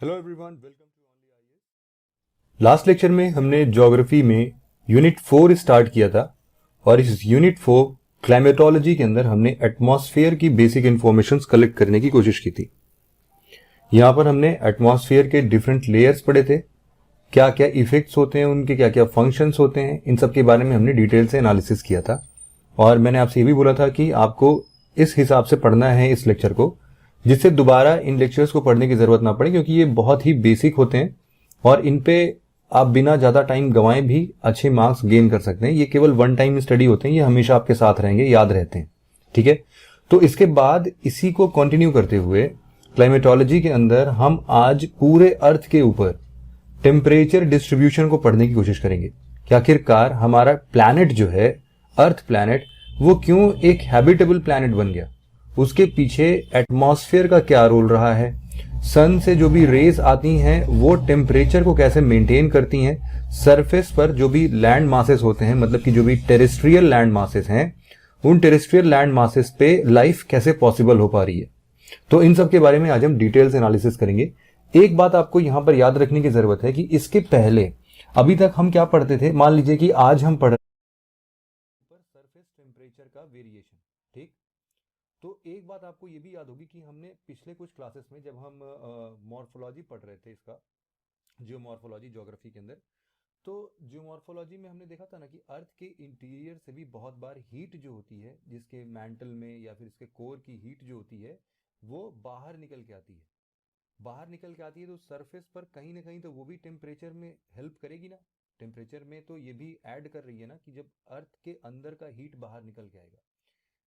Hello everyone, welcome to only IAS. Last lecture में हमने geography में यूनिट 4 स्टार्ट किया था और इस यूनिट 4 क्लाइमेटोलॉजी के अंदर हमने एटमॉस्फेयर की बेसिक इंफॉर्मेशंस कलेक्ट करने की कोशिश की थी। यहाँ पर हमने एटमॉस्फेयर के डिफरेंट लेयर्स पढ़े थे, क्या क्या इफेक्ट्स होते हैं उनके, क्या क्या फंक्शंस होते हैं, इन सब के बारे में हमने डिटेल से एनालिसिस किया था। और मैंने आपसे ये भी बोला था कि आपको इस हिसाब से पढ़ना है इस लेक्चर को, जिससे दोबारा इन लेक्चर्स को पढ़ने की जरूरत ना पड़े, क्योंकि ये बहुत ही बेसिक होते हैं और इन पे आप बिना ज्यादा टाइम गंवाए भी अच्छे मार्क्स गेन कर सकते हैं। ये केवल वन टाइम स्टडी होते हैं, ये हमेशा आपके साथ रहेंगे, याद रहते हैं। ठीक है, तो इसके बाद इसी को कंटिन्यू करते हुए क्लाइमेटोलॉजी के अंदर हम आज पूरे अर्थ के ऊपर टेम्परेचर डिस्ट्रीब्यूशन को पढ़ने की कोशिश करेंगे कि आखिरकार हमारा प्लैनेट जो है, अर्थ प्लैनेट, वो क्यों एक हैबिटेबल प्लैनेट बन गया, उसके पीछे एटमॉस्फेयर का क्या रोल रहा है, सन से जो भी रेज आती हैं वो टेम्परेचर को कैसे मेंटेन करती हैं, सरफेस पर जो भी लैंड मासेस होते हैं, मतलब कि जो भी टेरेस्ट्रियल लैंड मासेस हैं, उन टेरेस्ट्रियल लैंड मासेस पे लाइफ कैसे पॉसिबल हो पा रही है। तो इन सब के बारे में आज हम डिटेल से एनालिसिस करेंगे। एक बात आपको यहां पर याद रखने की जरूरत है कि इसके पहले अभी तक हम क्या पढ़ते थे। मान लीजिए कि आज हम पढ़ सरफेस टेम्परेचर का वेरिएशन। ठीक, तो एक बात आपको ये भी याद होगी कि हमने पिछले कुछ क्लासेस में जब हम मॉर्फोलॉजी पढ़ रहे थे, इसका जियोमॉर्फोलॉजी ज्योग्राफी के अंदर, तो जियोमॉर्फोलॉजी में हमने देखा था ना कि अर्थ के इंटीरियर से भी बहुत बार हीट जो होती है, जिसके मैंटल में या फिर इसके कोर की हीट जो होती है, वो बाहर निकल के आती है। बाहर निकल के आती है तो सरफेस पर कहीं ना कहीं तो वो भी टेम्परेचर में हेल्प करेगी ना। टेम्परेचर में तो ये भी ऐड कर रही है ना कि जब अर्थ के अंदर का हीट बाहर निकल के आएगा।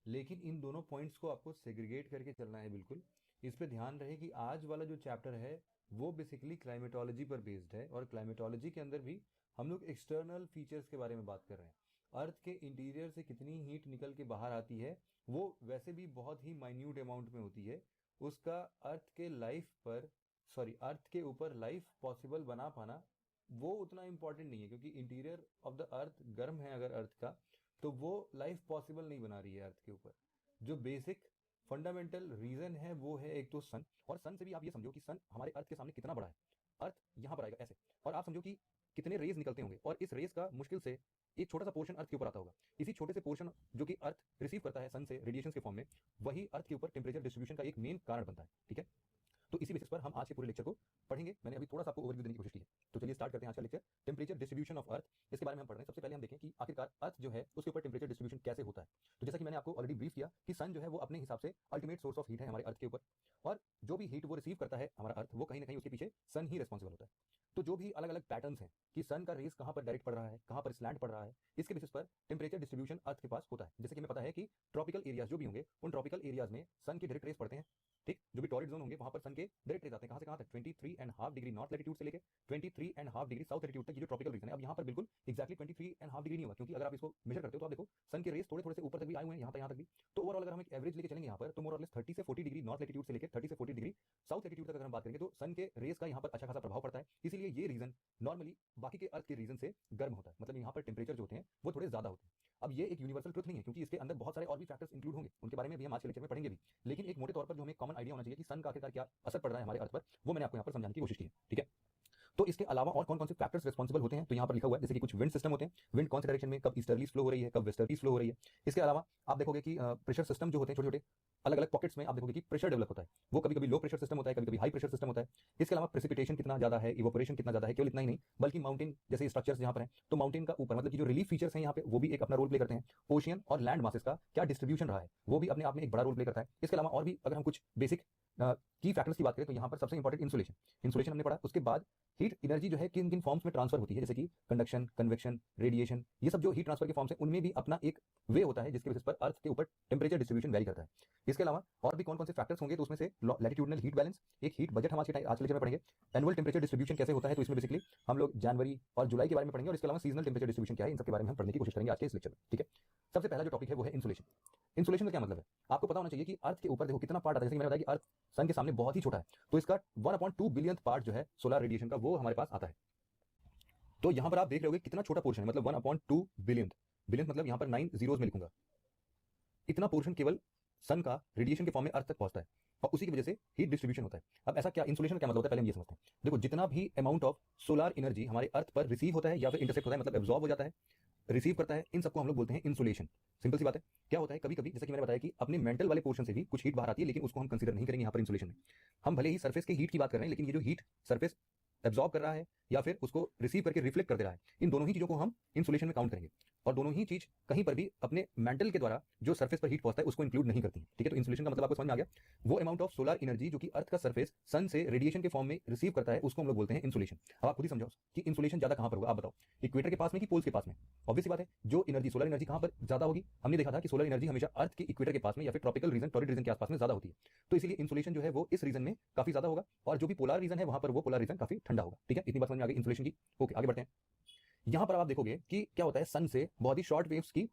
लेकिन इन दोनों पॉइंट्स को आपको सेग्रीगेट करके चलना है बिल्कुल। इस पे ध्यान रहे कि आज वाला जो चैप्टर है वो बेसिकली क्लाइमेटोलॉजी पर बेस्ड है, और क्लाइमेटोलॉजी के अंदर भी हम लोग एक्सटर्नल फीचर्स के बारे में बात कर रहे हैं। अर्थ के इंटीरियर से कितनी हीट निकल के बाहर आती है वो वैसे भी बहुत ही माइन्यूट अमाउंट में होती है। उसका अर्थ के लाइफ पर, सॉरी, अर्थ के ऊपर लाइफ पॉसिबल बना पाना वो उतना इंपॉर्टेंट नहीं है, क्योंकि इंटीरियर ऑफ द अर्थ गर्म है अगर अर्थ का, तो वो लाइफ पॉसिबल नहीं बना रही है अर्थ के ऊपर। जो बेसिक फंडामेंटल रीजन है वो है एक तो सन, और सन से भी आप ये समझो कि सन हमारे अर्थ के सामने कितना बड़ा है। अर्थ यहाँ पर आएगा ऐसे, और आप समझो कि कितने रेज निकलते होंगे, और इस रेस का मुश्किल से एक छोटा सा पोर्शन अर्थ के ऊपर आता होगा। इसी छोटे से पोर्शन जो कि अर्थ रिसीव करता है सन से रेडिएशन के फॉर्म में, वही अर्थ के ऊपर टेम्परेचर डिस्ट्रीब्यूशन का एक मेन कारण बनता है। ठीक है, तो इसी बेसिस पर हम आज के पूरे लेक्चर को पढ़ेंगे। मैंने अभी थोड़ा सा आपको ओवरव्यू देने की कोशिश की है, तो चलिए स्टार्ट करते हैं आज का lecture. Temperature distribution of earth, इसके बारे में हम पढ़ रहे हैं। सबसे पहले हम देखें कि आखिरकार अर्थ जो है उसके ऊपर टेम्परेचर डिस्ट्रीब्यूशन कैसे होता है। तो जैसा कि मैंने आपको ऑलरेडी ब्रीफ किया कि सन जो है वो अपने हिसाब से अल्टीमेट सोर्स ऑफ हीट है हमारे अर्थ के ऊपर, और जो भी हीट वो रिसीव करता है हमारा अर्थ, वो कहीं ना कहीं उसके पीछे सन ही रिस्पॉन्सिबल होता है। तो जो भी अलग अलग पैटर्न्स हैं कि सन का रेस कहाँ पर डायरेक्ट पड़ रहा है, कहाँ पर स्लैंट पड़ रहा है, इसके बेसिस पर टेम्परेचर डिस्ट्रीब्यूशन अर्थ के पास होता है। जैसे कि हमें पता है कि ट्रॉपिकल एरियाज जो भी होंगे, उन ट्रॉपिकल एरियाज में सन के डायरेक्ट रेस पड़ते हैं। ठीक, जो भी टॉरिड जोन होंगे वहां पर सन के डायरेक्ट रेज आते हैं। कहां से कहां तक? 23.5 डिग्री नॉर्थ लैटिट्यूड से लेके 23.5 डिग्री साउथ लैटिट्यूड तक, ये जो ट्रॉपिकल रीजन है। अब यहाँ पर बिल्कुल एक्जैक्टली 23.5 डिग्री नहीं होगा, क्योंकि अगर आप इसको मेजर करते हो तो आप देखो सन के रेस थोड़े थोड़े से ऊपर तक भी आए हुए हैं, यहाँ तक भी। तो ओवरऑल अगर हम एक एवरेज लेके चलेंगे यहाँ पर, तो मोर और लेस 30 से 40 डिग्री नॉर्थ लैटिट्यूड से लेकर 30 से 40 डिग्री साउथ लैटिट्यूड तक अगर हम बात करेंगे, तो सन के रेस का यहाँ पर अच्छा खासा प्रभाव पड़ता है। इसीलिए ये रीजन नॉर्मली बाकी के अर्थ के रीजन से गर्म होता है, मतलब यहाँ पर टेम्परेचर जो होते हैं वो थोड़े ज्यादा होते हैं। अब ये एक यूनिवर्सल ट्रुथ नहीं है, क्योंकि इसके अंदर बहुत सारे और भी फैक्टर्स इंक्लूड होंगे, उनके बारे में भी हम आज के लेक्चर में पढ़ेंगे भी। लेकिन एक मोटे तौर पर जो हमें कॉमन आइडिया होना चाहिए कि सन का आखिरकार क्या असर पड़ रहा है हमारे अर्थ पर, वो मैंने आपको यहाँ पर समझाने की कोशिश की है। ठीक है, तो इसके अलावा और कौन कौन से फैक्टर्स रिस्पॉन्सिबल होते हैं, तो यहाँ पर लिखा हुआ है। जैसे कि कुछ विंड सिस्टम होते हैं, विंड कौन से डायरेक्शन में कब ईस्टर्ली फ्लो हो रही है, कब वेस्टर्ली फ्लो हो रही है। इसके अलावा आप देखोगे कि प्रेशर सिस्टम जो होते हैं छोटे छोटे अलग अलग पॉकेट्स में, आप देखोगे कि प्रेशर डेवलप होता है। वो कभी कभी लो प्रेशर सिस्टम होता है, कभी कभी हाई प्रेशर सिस्टम होता है। इसके अलावा प्रेसिपिटेशन कितना ज्यादा है, इवोपोरेशन कितना ज्यादा है, केवल इतना ही नहीं बल्कि माउंटेन जैसे स्ट्रक्चर्स यहाँ पर हैं, तो माउंटेन का ऊपर मतलब कि जो रिलीफ फीचर्स हैं यहाँ पे, वो भी एक अपना रोल प्ले करते हैं। ओशियन और लैंड मासेस का क्या डिस्ट्रीब्यूशन रहा है, वो भी अपने आप में एक बड़ा रोल प्ले करता है। इसके अलावा और भी अगर हम कुछ बेसिक की फैक्टर्स की बात करें, तो यहाँ पर सबसे इंपॉर्टेंट इंसुलेशन, इंसुलेशन हमने पढ़ा। उसके बाद हीट एनर्जी जो है किन किन फॉर्म्स में ट्रांसफर होती है, जैसे कि कंडक्शन, कन्वेक्शन, रेडिएशन, ये सब जो हीट ट्रांसफर के फॉर्म्स हैं, उनमें भी अपना एक वे होता है जिसके बेसिस पर अर्थ के ऊपर टेम्परेचर डिस्ट्रीब्यूशन वेरी करता है। इसके अलावा और भी कौन कौन से फैक्टर्स होंगे, तो उसमें से लैटिट्यूडनल हीट बैलेंस, एक हीट बजट हम आज के लेक्चर में पढ़ेंगे। एनुअल टेम्परेचर डिस्ट्रीब्यूशन कैसे होता है, तो इसमें बेसिकली हम लोग जनवरी और जुलाई के बारे में पढ़ेंगे, और इसके अलावा सीजनल टेम्परेचर डिस्ट्रीब्यूशन क्या है, इन सब के बारे में हम पढ़ने की कोशिश करेंगे आज के इस लेक्चर में। ठीक है, सबसे पहला जो टॉपिक है वो है इंसुलेशन। इंसुलेशन का क्या मतलब है, आपको पता होना चाहिए कि अर्थ के ऊपर देखो कितना पार्ट आता है। जैसे कि मैंने बताया कि अर्थ सन के सामने बहुत ही छोटा है, तो इसका 1/2 बिलियन पार्ट जो है सोलर रेडिएशन का, वो हमारे पास आता है। तो यहां पर आप देख रहे होगे कितना छोटा पोर्शन है, मतलब 1/2 बिलियन, बिलियन मतलब यहां पर 9 जीरोस में लिखूंगा। इतना पोर्शन केवल सन का रेडिएशन के फॉर्म में अर्थ तक पहुंचता है। और उसी की वजह से हीट डिस्ट्रीब्यूशन होता है। अब ऐसा क्या इंसुलेशन क्या मतलब होता है, पहले हम ये समझते हैं। देखो, जितना भी अमाउंट ऑफ सोलर एनर्जी हमारे अर्थ पर रिसीव होता है या फिर इंटरसेप्ट होता है, मतलब एब्जॉर्ब हो जाता है, रिसीव करता है, इन सबको हम लोग बोलते हैं इंसुलेशन। सिंपल सी बात है। क्या होता है, कभी कभी जैसे कि मैंने बताया कि अपने मेंटल वाले पोर्शन से भी कुछ हीट बाहर आती है, लेकिन उसको हम कंसीडर नहीं करेंगे यहाँ पर इंसुलेशन में। हम भले ही सरफेस की हीट की बात कर रहे हैं, लेकिन ये जो हीट सरफेस एब्जॉर्ब कर रहा है या फिर उसको रिसीव करके रिफ्लेक्ट कर दे रहा है, इन दोनों ही चीजों को हम इंसुलेशन में काउंट करेंगे। और दोनों ही चीज कहीं पर भी अपने मेंटल के द्वारा जो सरफेस पर हीट पहुंचता है उसको इंक्लूड नहीं करती है। ठीक है, तो इंसुलेशन का मतलब आपको समझ में आ गया। वो अमाउंट ऑफ सोलर एनर्जी जो कि अर्थ का सरफेस सन से रेडिएशन के फॉर्म में रिसीव करता है, उसको हम लोग बोलते हैं इंसुलेशन। अब आप खुद ही समझाओ कि इंसुलेशन ज्यादा कहां पर होगा, आप बताओ, इक्वेटर के पास में कि पोल्स के पास में? ऑब्वियस बात है, जो एनर्जी सोलर एनर्जी कहां पर ज्यादा होगी, हमने देखा था कि सोलर एनर्जी हमेशा अर्थ के इक्वेटर के पास में या फिर ट्रॉपिकल रीजन, टॉरिड रीजन के आसपास में ज्यादा होती है। तो इसलिए इंसुलेशन जो है वो इस रीजन में काफी ज्यादा होगा, और जो भी पोलर रीजन है वहां पर वो पोलर रीजन काफी ठंडा होगा। ठीक है, इतनी बात समझ में आ गई इंसुलेशन की। ओके, आगे बढ़ते हैं। यहां पर आप देखोगे कि क्या होता है, सन से बहुत ही शॉर्ट वेव्स की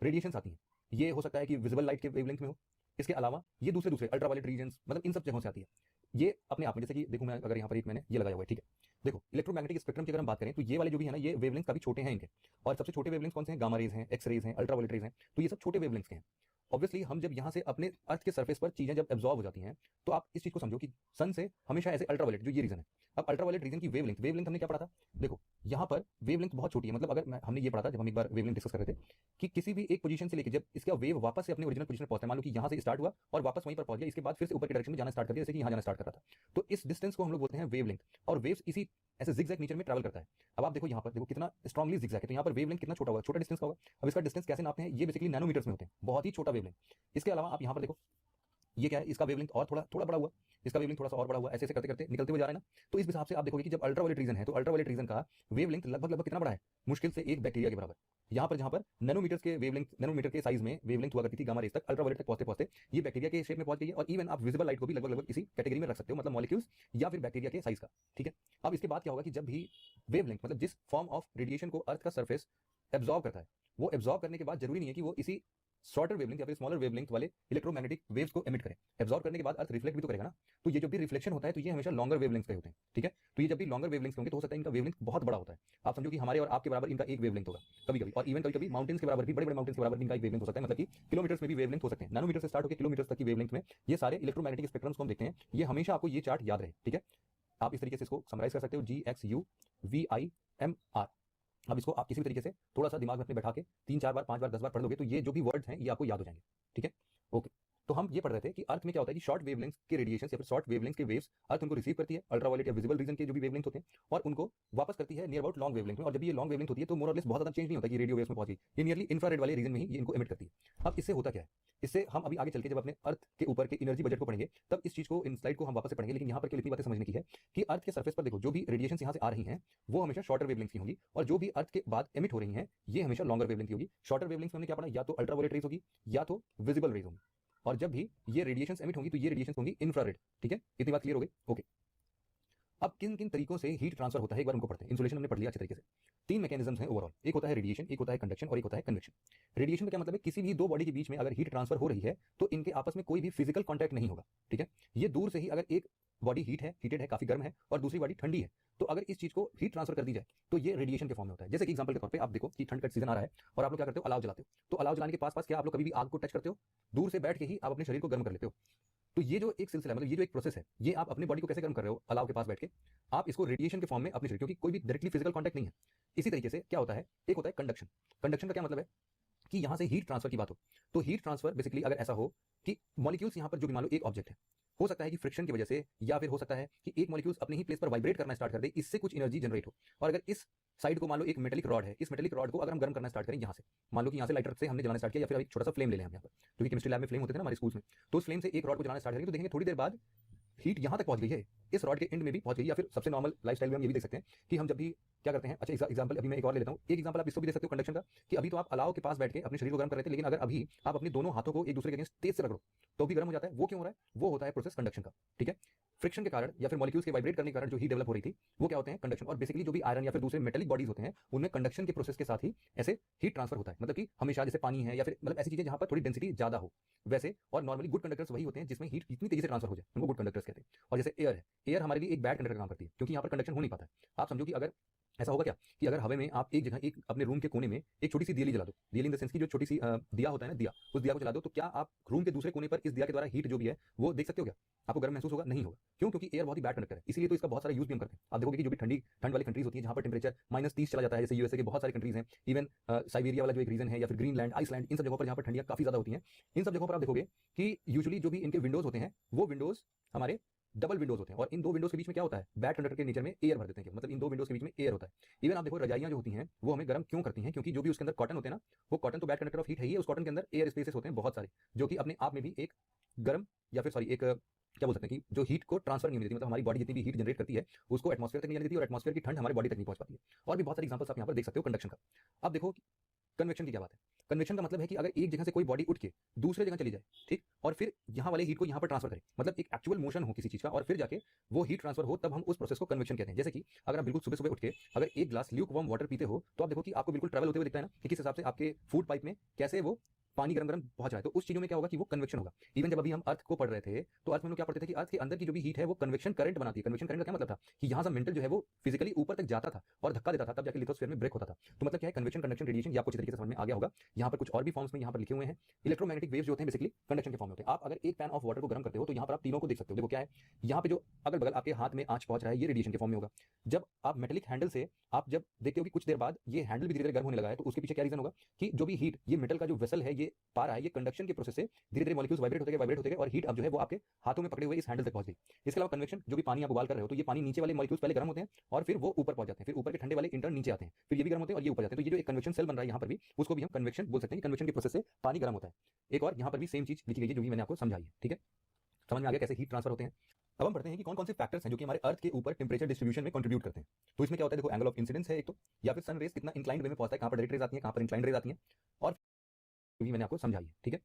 रेडिएशंस आती हैं। ये हो सकता है कि विजिबल लाइट के वेवलेंथ में हो, इसके अलावा ये दूसरे दूसरे अल्ट्रावायलेट रीजन्स, मतलब इन सब जगहों से आती है। ये अपने आप में, जैसे कि देखो मैं अगर यहाँ पर एक मैंने ये लगाया हुआ है, ठीक है, देखो इलेक्ट्रोमैग्नेटिक स्पेक्ट्रम की अगर हम बात करें तो ये वाले जो भी है ना, ये वेवलेंथ काफी छोटे हैं इनके। और सबसे छोटे वेवलेंथ कौन से हैं? गामा रेज हैं, एक्स रेज हैं, अल्ट्रावायलेट रेज हैं। तो ये सब छोटे वेवलेंथ के हैं। ऑब्वियसली हम जब यहां से अपने अर्थ के सरफेस पर चीजें जब एब्जॉर्ब हो जाती हैं, तो आप इस चीज को समझो कि सन से हमेशा ऐसे अल्ट्रावायलेट जो ये रीजन है। अब अल्ट्रावायलेट रीजन की वेवलेंथ हमने क्या पढ़ा था? देखो यहां पर वेवलेंथ बहुत छोटी है, मतलब अगर हमने ये पढ़ा था जब हम एक बार वेवलेंथ डिस्कस कर रहे थे कि किसी भी एक पोजीशन से लेकर जब इसका वेव वापस से अपने ओरिजिनल पोजीशन पर पहुंचता है, मान लो कि यहां से स्टार्ट हुआ और वापस वहीं पर पहुंच गया, इसके बाद फिर से ऊपर की डायरेक्शन में जाना स्टार्ट कर दिया, जैसे कि यहां जाना स्टार्ट कर रहा था, तो इस डिस्टेंस को हम लोग बोलते हैं वेवलेंथ। और वेव्स इसी ऐसे जिगजैग नेचर में ट्रैवल करता है। अब आप देखो यहाँ पर, देखो कितना स्ट्रांगली जिगजैग है, तो यहाँ पर वेवलेंथ कितना छोटा होगा, छोटा डिस्टेंस का होगा। अब इसका डिस्टेंस कैसे नापते हैं? ये बेसिकली नैनोमीटर्स में होते हैं, बहुत ही छोटा वेवलेंथ। इसके अलावा आप यहाँ पर देखो, ये क्या है, इसका वेवलेंथ और थोड़ा थोड़ा बड़ा हुआ, इसका वेवलेंथ थोड़ा सा और बड़ा हुआ, ऐसे ऐसे करते करते निकलते हुए जा रहे हैं ना। तो इस हिसाब से आप देखोगे कि जब अल्ट्रावायलेट रीजन है तो अल्ट्रावायलेट रीजन का वेवलेंथ लगभग कितना बड़ा है? मुश्किल से एक बैक्टीरिया के बराबर। यहाँ पर जहां पर नैनोमीटर्स के वेवलेंथ, नैनोमीटर के साइज में वेवलेंथ हुआ करती थी गामा रेज तक, अल्ट्रावायलेट तक पहुंचते पहुंचते ये बैक्टीरिया के शेप में पहुंच गई है। और इवन आप विजिबल लाइट को भी लगभग इसी कैटेगरी में रख सकते हो, मतलब मॉलिक्यूल्स या फिर बैक्टीरिया के साइज का। ठीक है, अब इसके बाद क्या होगा कि जब भी वेवलेंथ, मतलब जिस फॉर्म ऑफ रेडिएशन को अर्थ का सरफेस एब्जॉर्ब करता है, वो एब्जॉर्ब करने के बाद जरूरी नहीं है कि वो इसी शॉर्टर वेवलेंथ या फिर स्मॉलर वेवलेंथ वाले इलेक्ट्रोमैग्नेटिक वेव्स को एमिट करें। एब्जॉर्ब करने के बाद अर्थ रिफ्लेक्ट भी तो करेगा ना, तो ये जो भी रिफ्लेक्शन होता है तो ये हमेशा लॉन्गर वेवलेंथ के होते हैं। ठीक है, तो ये जब भी लॉन्गर वेवलेंथ होंगे तो हो सकता है इनका वेवलेंथ बहुत बड़ा होता है। आप समझो कि हमारे और आपके बराबर इनका एक वेवलेंथ होगा कभी कभी, और इवन कभी कभी माउंटेन्स के बराबर भी, बड़े बड़े माउंटेन्स के बराबर भी इनका एक वेवलेंथ हो सकता है, मतलब कि किलोमीटर्स में भी वेवलेंथ हो सकते हैं। नैनोमीटर से स्टार्ट होकर किलोमीटर तक की वेवलेंथ में ये सारे इलेक्ट्रोमैग्नेटिक स्पेक्ट्रम्स को हम देखते हैं। ये हमेशा आपको ये चार्ट याद रहे। ठीक है, आप इस तरीके से इसको समराइज कर सकते हो, GXUVIMR। अब इसको आप किसी भी तरीके से थोड़ा सा दिमाग में अपने बैठा के 3-4 बार 5 बार 10 बार पढ़ लोगे तो ये जो भी वर्ड्स हैं ये आपको याद हो जाएंगे। ठीक है, ओके। तो हम ये पढ़ रहे थे कि अर्थ में क्या होता है कि शॉर्ट वेवलेंथ के रेडिएशन या फिर शॉर्ट वेवलेंथ के वेव्स अर्थ उनको रिसीव करती है, अल्ट्रावायलेट या विजिबल रीजन के जो भी वेवलेंथ होते हैं, और उनको वापस करती है नियर अबाउट लॉन्ग वेवलेंथ में। और जब ये लॉन्ग वेवलेंथ होती है तो मोर और लेस बहुत ज्यादा चेंज नहीं होता कि रेडियो वेव्स में पहुंच गई, ये नियरली इंफ्रारेड वाले रीजन में ही ये इनको एमिट करती है। अब इससे होता क्या है, इससे हम अभी आगे चल के जब अपने अर्थ के ऊपर के एनर्जी बजट को पढ़ेंगे तब इस चीज को, इन स्लाइड को हम वापस से पढ़ेंगे। लेकिन यहाँ पर केवल इतनी बातें समझने की है कि अर्थ के सरफेस पर देखो जो भी रेडिएशन यहाँ से आ रही हैं वो हमेशा शॉर्टर वेवलेंथ की होंगी, और जो भी अर्थ के बाद एमिट हो रही हैं ये हमेशा लॉन्गर वेवलेंथ की होगी। शॉर्टर वेवलेंथ में हमने क्या पढ़ा, या तो अल्ट्रावायलेट रेज होगी या तो विजिबल रेज होगी, और जब भी ये रेडिएशंस एमिट होंगी तो ये रेडिएशंस होंगी इंफ्रारेड। ठीक है, इतनी बात क्लियर हो गई? ओके। अब किन किन तरीकों से हीट ट्रांसफर होता है एक बार उनको पढ़ते हैं। इंसुलेशन हमने पढ़ लिया अच्छे तरीके से। 3 मैकेनिज्म्स हैं ओवरऑल, एक होता है रेडिएशन, एक होता है कंडक्शन और एक होता है कन्वेक्शन। रेडिएशन का क्या मतलब है, किसी भी दो बॉडी के बीच में अगर हीट ट्रांसफर हो रही है तो इनके आपस में कोई भी फिजिकल कॉन्टैक्ट नहीं होगा। ठीक है, ये दूर से ही अगर एक बॉडी हीटेड है, काफी गर्म है, और दूसरी बॉडी ठंडी है, तो अगर इस चीज को हीट ट्रांसफर कर दी जाए तो ये रेडिएशन के फॉर्म में होता है। जैसे कि एग्जांपल के तौर पे आप देखो कि ठंड का सीजन आ रहा है और आप लोग क्या करते हो, अलाव जलाते हो, तो अलाव जलाने के पास पास क्या आप लोग कभी भी आग को टच करते हो? दूर से बैठ के ही आप अपने शरीर को गर्म कर लेते हो। तो ये जो एक सिलसिला, मतलब ये जो एक प्रोसेस है, ये आप अपनी बॉडी को कैसे गर्म कर रहे हो? अलाव के पास बैठ के आप इसको रेडिएशन के फॉर्म में अपने शरीर, क्योंकि कोई भी डायरेक्टली फिजिकल कॉन्टैक्ट नहीं है। इसी तरीके से क्या होता है, एक होता है कंडक्शन। कंडक्शन का क्या मतलब है कि यहां से हीट ट्रांसफर की बात हो, तो हीट ट्रांसफर बेसिकली अगर ऐसा हो कि मॉलिक्यूल्स यहां पर जो भी मान लो एक ऑब्जेक्ट है, हो सकता है कि फ्रिक्शन की वजह से, या फिर हो सकता है कि एक मॉलिक्यूल्स अपने ही प्लेस पर वाइब्रेट करना स्टार्ट कर दे, इससे कुछ एनर्जी जनरेट हो। और अगर इस साइड को मान लो एक मेटेलिक रॉड है, इस मेटेलिक रॉड को अगर हम गर्म करना स्टार्ट करें यहां से, मान लो कि यहां से लाइटर से हमने जलाना स्टार्ट किया, या फिर अभी छोटा सा फ्लेम ले लें हम यहां पर, क्योंकि केमिस्ट्री लैब में फ्लेम होते थे ना हमारे स्कूल्स में, तो उस फ्लेम से एक रॉड को जलाना स्टार्ट करेंगे तो देखेंगे थोड़ी देर बाद हीट यहां तक पहुंच गई है, इस रॉड के एंड में भी पहुंच गई। या फिर सबसे नॉर्मल लाइफस्टाइल में हम ये भी देख सकते हैं कि हम जब भी क्या करते हैं, अच्छा एग्जांपल अभी मैं एक और ले लेता हूं, एक एग्जांपल आप इसको भी दे सकते हो कंडक्शन का, कि अभी तो आप अलाव के पास बैठ के अपने शरीर को गर्म कर रहे थे, लेकिन अगर अभी आप अपने दोनों हाथों को एक दूसरे के अगेंस्ट तेज से रगड़ो तो भी गर्म हो जाता है। वो क्यों हो रहा है? वो होता है प्रोसेस कंडक्शन का। ठीक है, फ्रिक्शन के कारण या फिर मॉलिक्यूल्स के वाइब्रेट करने के कारण जो हीट डेवलप हो रही थी वो क्या होते हैं, कंडक्शन। और बेसिकली जो भी आयरन या फिर दूसरे मेटेलिक बॉडीज होते हैं उनमें कंडक्शन के प्रोसेस के साथ ही ऐसे हीट ट्रांसफर होता है। मतलब कि हमेशा जैसे पानी है या फिर मतलब ऐसी चीजें जहां पर थोड़ी डेंसिटी ज्यादा हो वैसे, और नॉर्मली गुड कंडक्टर्स वही होते हैं जिसमें हीट इतनी तेजी से ट्रांसफर हो जाए, उनको गुड कंडक्टर्स कहते हैं। और जैसे एयर है, एयर हमारे लिए एक बैड कंडक्टर काम करती है क्योंकि यहाँ पर कंडक्शन हो नहीं पाता है। आप समझो कि अगर ऐसा होगा क्या कि अगर हवा में आप एक जगह एक अपने रूम के कोने में एक छोटी सी दियली जला दो, दियली इन द सेंस की जो छोटी सी दिया होता है ना, दिया, उस दिया को जला दो, तो क्या आप रूम के दूसरे कोने पर इस दिया के द्वारा हीट जो भी है वो देख सकते हो क्या? आपको गर्म महसूस होगा? नहीं होगा। क्यों? क्योंकि एयर बहुत ही बैड कंडक्टर है, इसीलिए तो इसका बहुत सारा यूज भी हम करते हैं। आप देखोगे कि जो भी ठंड वाली कंट्रीज होती है जहां पर टेम्परेचर -30 चला जाता है, जैसे यूएसए के बहुत सारी कंट्रीज हैं, इवन साइबेरिया वाला जो एक रीजन है, या फिर ग्रीनलैंड, आइसलैंड, इन सब जगहों पर जहां पर ठंडियां काफी ज्यादा होती हैं, इन सब जगहों पर आप देखोगे कि यूजुअली जो भी इनके विंडोज होते हैं वो विंडोज हमारे डबल विंडोज होते हैं, और इन दो विंडोज के बीच में क्या होता है? बैड कंडक्टर के नेचर में एयर भर देते हैं, मतलब इन दो विंडोज के बीच में एयर होता है। इवन आप देखो रजाइयां जो होती हैं वो हमें गर्म क्यों करती हैं? क्योंकि जो भी उसके अंदर कॉटन होते हैं ना, वो कॉटन तो बैड कंडक्टर ऑफ हीट है ही है, उस कॉटन के अंदर एयर स्पेसेस होते हैं बहुत सारे, जो कि अपने आप में भी एक गर्म, या फिर सॉरी एक क्या बोल सकते हैं कि जो हीट को ट्रांसफर नहीं होने देती, मतलब हमारी बॉडी जितनी भी हीट जनरेट करती है उसको एटमॉस्फेयर तक नहीं जाने देती, और एटमॉस्फेयर की ठंड हमारी बॉडी तक नहीं पहुंच पाती है। और भी बहुत सारी एग्जांपल्स आप यहाँ पर देख सकते हो कंडक्शन का। अब देखो कन्वेक्शन की क्या बात है। कन्वेक्शन का मतलब है कि अगर एक जगह से कोई बॉडी उठ के दूसरे जगह चली जाए, ठीक, और फिर यहाँ वाले हीट को यहाँ पर ट्रांसफर करे, मतलब एक एक्चुअल मोशन हो किसी चीज का और फिर जाके वो हीट ट्रांसफर हो, तब हम उस प्रोसेस को कन्वेक्शन कहते हैं। जैसे कि अगर आप बिल्कुल सुबह सुबह उठ के अगर एक ग्लास ल्यूक वार्म वाटर पीते हो, तो आप देखो कि आपको बिल्कुल ट्रैवल होते हुए दिखता है ना, कि किस हिसाब से आपके फूड पाइप में कैसे वो पानी गरम गरम पहुंच रहा है। तो उस चीजों में क्या होगा कि वो कन्वेक्शन होगा। इवन जब अभी हम अर्थ को पढ़ रहे थे तो अर्थ में हम क्या पढ़ते थे कि अर्थ के अंदर की जो भी हीट है वो कन्वेक्शन करंट बनाती है। कन्वेक्शन करंट का क्या मतलब था कि यहां से मेंटल जो है वो फिजिकली ऊपर तक जाता था और धक्का देता था, तब जाके लिथोस्फीयर में ब्रेक होता था। तो मतलब क्या है, कन्वेक्शन, कंडक्शन, रेडिएशन, ये आपको अच्छी तरीके से समझ में आ गया होगा। यहाँ पर कुछ और भी फॉर्म्स में यहाँ पर लिखे हुए हैं। इलेक्ट्रोमैग्नेटिक वेव्स जो होते हैं बेसिकली कंडक्शन के फॉर्म में होते हैं। आप अगर एक पैन ऑफ वाटर को गर्म करते हो तो यहाँ पर आप तीनों को देख सकते हो। देखो क्या है, यहाँ पे जो अगल बगल आपके हाथ में आंच पहुंच रहा है ये रेडिएशन के फॉर्म में होगा। जब आप मेटेलिक हैंडल से आप जब देखते हो कि कुछ देर बाद ये हैंडल भी धीरे धीरे गर्म होने लगा है, तो उसके पीछे क्या रीजन होगा कि जो भी हीट ये मेटल का जो वेसल है ये पा रहा है, ये कंडक्शन के प्रोसेस से धीरे धीरे मॉलिक्यूल्स वाइब्रेट होते गए और हीट अब जो है वो आपके हाथों में पकड़े हुए इस हैंडल तक पहुंच गई। इसके अलावा कन्वेक्शन, जो भी पानी आप उबाल कर रहे हो तो ये पानी नीचे वाले मॉलिक्यूल्स पहले गर्म होते हैं और फिर वो ऊपर पहुंच जाते हैं, फिर ऊपर के ठंडे वाले इंटर्न नीचे आते हैं, फिर ये भी गर्म होते हैं और ये ऊपर जाते हैं। तो ये जो एक कन्वेक्शन सेल बन रहा है यहाँ पर भी, उसको भी हम कन्वेक्शन बोल सकते हैं। कन्वेक्शन के प्रोसेस से पानी गर्म होता है। एक और यहाँ पर भी सेम चीज लिखी गई है जो भी मैंने आपको समझाई है, ठीक है, समझ में आ गया कैसे हीट ट्रांसफर होते हैं। अब हम पढ़ते हैं कि कौन कौन से फैक्टर्स हैं जो कि हमारे अर्थ के ऊपर टेंपरेचर डिस्ट्रीब्यूशन में कंट्रीब्यूट करते हैं। तो इसमें क्या होता है, देखो एंगल ऑफ इंसिडेंस है एक तो, या फिर सन रेज कितना इंक्लाइंड वे में पहुंचता है, कहां पर डायरेक्ट रेज आती है, कहां पर इंक्लाइंड रेज आती है, और भी मैंने आपको समझाई है, ठीक है।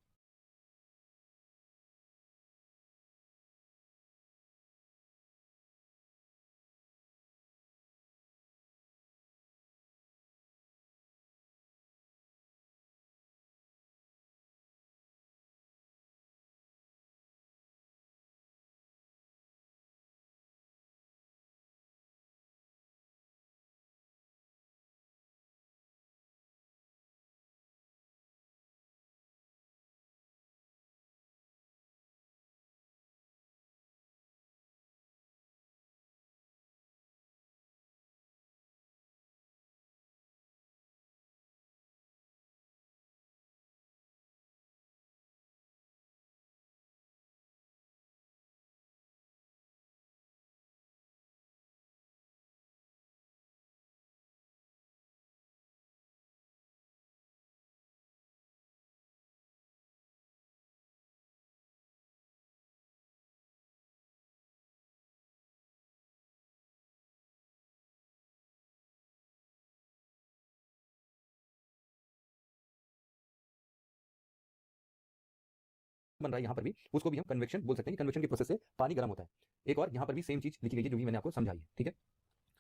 बन रहा है यहाँ पर भी, उसको भी हम कन्वेक्शन बोल सकते हैं। कन्वेक्शन के प्रोसेस से पानी गर्म होता है। एक और यहाँ पर भी सेम चीज लिखी गई है जो भी मैंने आपको समझाई है, ठीक है,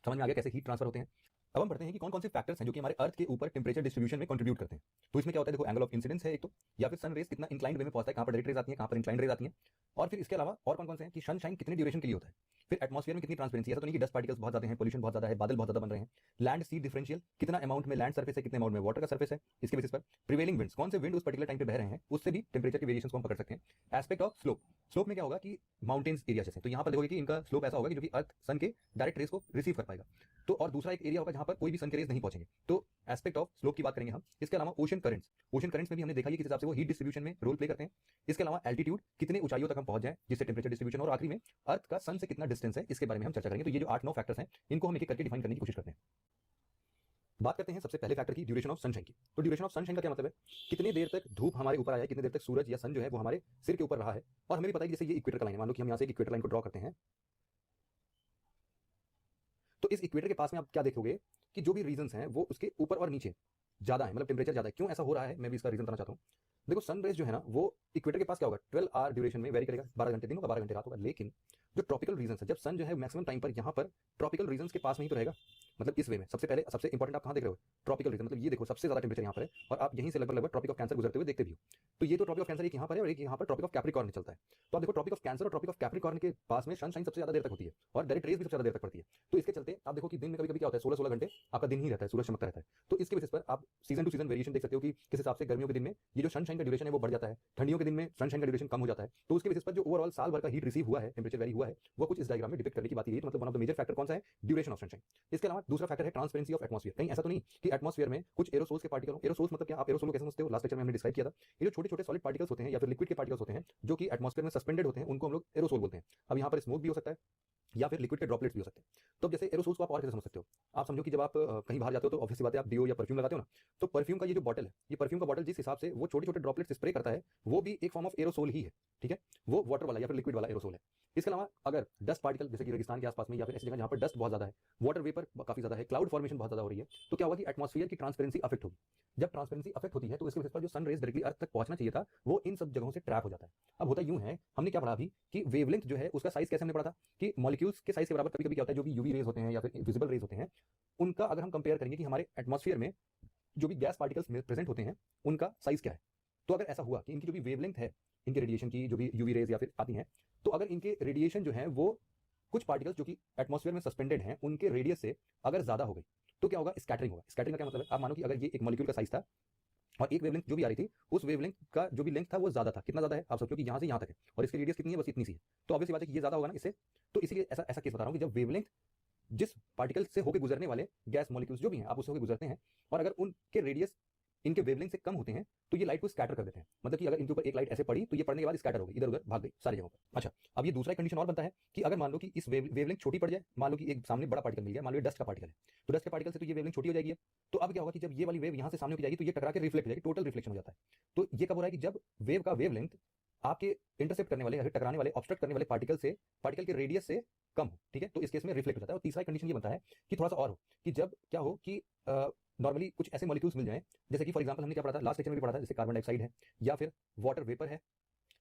समझ में आ गया कैसे हीट ट्रांसफर होते हैं। अब हम पढ़ते हैं कि कौन कौन से फैक्टर्स हैं जो कि हमारे अर्थ के ऊपर टेंपरेचर डिस्ट्रीब्यूशन में कंट्रीब्यूट करते हैं। तो इसमें क्या होता है, देखो एंगल ऑफ इंसिडेंस है एक तो, या फिर सन रेज कितना इंक्लाइंड वे में पहुंचता है, कहां पर डायरेक्ट रेज आती है, कहां पर इंक्लाइंड रेज आती है, और फिर इसके अलावा और कौन कौन से हैं कि सनशाइन कितने ड्यूरेशन के लिए होता है, फिर एटमॉस्फेयर में कितनी ट्रांसपेरेंसी, ऐसा तो नहीं कि डस्ट पार्टिकल्स बहुत ज्यादा हैं, पोल्यूशन बहुत ज्यादा है, बादल बहुत ज्यादा बन रहे हैं, लैंड सी डिफरेंशियल कितना अमाउंट में लैंड सर्फेस है, कितने अमाउंट में वाटर का सर्फेस है, इसके बेसिस पर प्रिवेलिंग विंड्स, कौन से विंड उस पर्टिकुलर टाइम पे बह रहे हैं, उससे भी टेंपरेचर के वेरिएशंस को हम पकड़ सकते हैं। एस्पेक्ट ऑफ स्लोप, स्लोप में क्या होगा कि माउंटेन्स एरिया जैसे, तो यहाँ पर देखोगे कि इनका स्लोप ऐसा होगा कि जो कि अर्थ सन के डायरेक्ट रेज को रिसीव कर पाएगा। तो और दूसरा एक एरिया होगा जहां पर कोई भी सन के रेज नहीं पहुंचेंगे। तो एस्पेक्ट ऑफ स्लोप की बात करेंगे हम। इसके अलावा ओशन करंट्स, ओशन करंट्स में भी हमने देखा है किस हिसाब से वो हीट डिस्ट्रीब्यूशन में रोल प्ले करते हैं। इसके अलावा एल्टीट्यूड, कितने ऊंचाइयों तक हम पहुंच जाए जिससे टेंपरेचर डिस्ट्रीब्यूशन, और आखिरी में अर्थ का सन से कितना डिस्टेंस है, इसके बारे में हम चर्चा करेंगे। तो ये जो 8-9 फैक्टर्स हैं इनको हम एक एक करके डिफाइन करने की कोशिश करते हैं। बात करते हैं सबसे पहले फैक्टर की, ड्यूरेशन ऑफ सनशाइन की। तो ड्यूरेशन ऑफ सनशाइन का क्या मतलब है, कितने देर तक धूप हमारे ऊपर आया है, कितने देर तक सूरज या सन जो है वो हमारे सिर के ऊपर रहा है। और हमें भी पता है कि जैसे ये इक्वेटर का लाइन है, मान लो कि हम यहाँ से एक इक्वेटर लाइन को ड्रॉ करते हैं, तो इस इक्वेटर के पास में आप क्या देखोगे कि जो भी रीजंस हैं वो उसके ऊपर और नीचे ज्यादा है, मतलब टेंपरेचर ज्यादा है। क्यों ऐसा हो रहा है, मैं भी इसका रीजन बताना चाहता हूँ। देखो सन रेज जो है ना वो इक्वेटर के पास क्या होगा, 12 आवर ड्यूरेशन में वेरी करेगा, 12 घंटे दिन होगा, 12 घंटे रात होगा। लेकिन जो ट्रॉपिकल रीजन है, जब सन जो है मैक्सिमम टाइम पर यहाँ पर ट्रॉपिकल रीजन के पास में ही तो रहेगा, मतलब इस वे में सबसे पहले सबसे इंपॉर्टेंट आप कहां देख रहे हो, ट्रॉपिकल रीजन, मतलब ये देखो सबसे ज्यादा टेम्परेचर यहाँ पर है और आप यहीं से लगभग ट्रॉपिक ऑफ कैंसर गुजरते हुए देखते भी हो। तो ये तो ट्रॉपिक ऑफ कैंसर एक यहाँ पर है और एक यहाँ पर ट्रॉपिक ऑफ कैप्रिकॉर्न चलता है। तो आप देखो ट्रॉपिक ऑफ कैंसर और ट्रॉपिक ऑफ कैप्रिकॉर्न के पास में सनशाइन सबसे ज्यादा देर तक होती है और डायरेक्ट रेज भी सबसे ज्यादा देर तक पड़ती है। तो इसके चलते आप देखो कि दिन में कभी कभी क्या होता है 16-16 घंटे आपका दिन ही रहता है, सूरज चमकता रहता है। तो इसके बेसिस पर आप सीजन टू सीजन वेरिएशन देख सकते हो कि किस हिसाब से गर्मियों के दिन में ये जो सनशाइन का ड्यूरेशन है वो बढ़ जाता है, ठंडियों के दिन में सनशाइन का ड्यूरेशन कम हो जाता है। तो उसके बेसिस पर जो ओवरऑल साल भर का हीट रिसीव हुआ है, टेम्परेचर वेरी हुआ है, वो कुछ इस डायग्राम में डिपिक्ट करने की बात है। तो मतलब one of the major factor कौन सा है, ड्यूरेशन ऑफ सनशाइन। इसके अलावा दूसरा फैक्टर है ट्रांसपेरेंसी ऑफ एटमॉस्फेयर। कहीं ऐसा तो नहीं कि एटमॉस्फेयर में कुछ एरोसोल्स के पार्टिकल, एरोसोल्स मतलब क्या, आप एरोसोल को कैसे समझते हो, लास्ट लेक्चर में हमने डिस्क्राइब किया था। ये जो छोटे छोटे सॉलिड पार्टिकल्स होते हैं या फिर लिक्विड के पार्टिकल्स होते हैं जो कि एटमॉस्फेयर में सस्पेंडेड होते हैं, उनको हम लोग एरोसोल बोलते हैं। अब यहाँ पर स्मोक भी हो सकता है या फिर लिक्विड के ड्रॉपलेट्स भी हो सकते हैं। तो जैसे एरोसोल्स को आप और कैसे समझ सकते हो, आप समझो कि जब आप कहीं बाहर जाते हो तो ऑब्वियस सी बात है आप डिओ या परफ्यूम लगाते हो ना, तो परफ्यूम का ये जो बॉटल है, ये परफ्यूम का बॉटल जिस हिसाब से वो छोटे छोटे ड्रॉपलेट्स स्प्रे करता है वो भी एक फॉर्म ऑफ एरोसोल ही है, ठीक है, वो वाटर वाला या फिर लिक्विड वाला एरोसोल है। इसके अलावा अगर डस्ट पार्टिकल जैसे कि रेगिस्तान के आसपास में या फिर ऐसी जगह जहां पर डस्ट बहुत ज्यादा है, वाटर वेपर काफी ज्यादा है, क्लाउड फॉर्मेशन बहुत ज्यादा हो रही है, तो क्या होगा कि एटमॉस्फेयर की ट्रांसपेरेंसी अफेक्ट होगी। जब ट्रांसपेरेंसी अफेक्ट होती है तो इसके बेसिस पर जो सन रेज डायरेक्टली अर्थ तक पहुंचना चाहिए था वो इन सब जगहों से ट्रैप हो जाता है। अब होता यूं है, हमने क्या पढ़ा अभी कि वेवलेंथ जो है उसका साइज कैसे हमने पढ़ा था कि मॉलिक्यूल्स के साइज के बराबर कभी कभी क्या होता है, जो भी यूवी रेज होते हैं या फिर विजिबल रेज होते हैं, उनका अगर हम कंपेयर करेंगे कि हमारे एटमॉस्फेयर में जो भी गैस पार्टिकल्स प्रेजेंट होते हैं उनका साइज क्या है। तो अगर ऐसा हुआ कि इनकी जो भी वेवलेंथ है, इनके रेडिएशन की जो भी यूवी रेज या फिर आती हैं, तो अगर इनके रेडिएशन जो है वो कुछ पार्टिकल्स जो कि एटमॉस्फेयर में सस्पेंडेड हैं उनके रेडियस से अगर ज्यादा हो गई तो क्या होगा, स्कैटरिंग होगा। स्कैटरिंग का क्या मतलब है, आप मानो कि अगर ये एक मॉलिक्यूल का साइज था और एक वेवलेंथ जो भी आ रही थी उस वेवलेंथ का जो भी लेंथ था वो ज्यादा था। कितना ज्यादा है, आप सोचो कि यहां से यहां तक है और इसकी रेडियस कितनी है, बस इतनी सी है। तो ऑब्वियस बात है कि ये ज्यादा होगा ना इससे। तो इसीलिए ऐसा ऐसा केस बता रहा हूं कि जब वेवलेंथ जिस पार्टिकल से होकर गुजरने वाले गैस मॉलिक्यूल्स जो भी हैं आप उससे होकर गुजरते हैं और अगर उनके रेडियस इनके वेवलेंथ से कम होते हैं तो ये लाइट को स्कैटर कर देते हैं। मतलब कि अगर इनके ऊपर एक लाइट ऐसे पड़ी तो ये पड़ने के बाद स्कैटर हो गई, इधर उधर भाग गई सारी जगहों पर। अच्छा, अब ये दूसरा कंडीशन और बनता है कि अगर मान लो कि इस वेवलेंथ छोटी पड़ जाए, मान लो कि एक सामने बड़ा पार्टिकल मिल गया, मान लो डस्ट का पार्टिकल है, तो डस्ट के पार्टिकल से तो ये वेवलेंथ छोटी हो जाएगी। तो अब क्या होगा कि जब ये वाली वेव यहां से सामने की जाएगी तो ये टकरा के रिफ्लेक्ट हो जाएगी, टोटल रिफ्लेक्शन हो जाता है। तो ये कब हो रहा है कि जब वेव का वेवलेंथ आपके इंटरसेप्ट करने वाले या फिर टकराने वाले ऑब्स्ट्रक्ट करने वाले पार्टिकल के रेडियस से कम हो, ठीक है, तो इस केस में रिफ्लेक्ट हो जाता है। और तीसरा कंडीशन ये बनता है कि थोड़ा सा और हो कि जब क्या हो कि नॉर्मली कुछ ऐसे मॉलिक्यूल्स मिल जाएं जैसे कि फॉर एग्जांपल हमने क्या पढ़ा था लास्ट लेक्चर में भी पढ़ा था, जैसे कार्बन डाइऑक्साइड है या फिर वाटर वेपर है।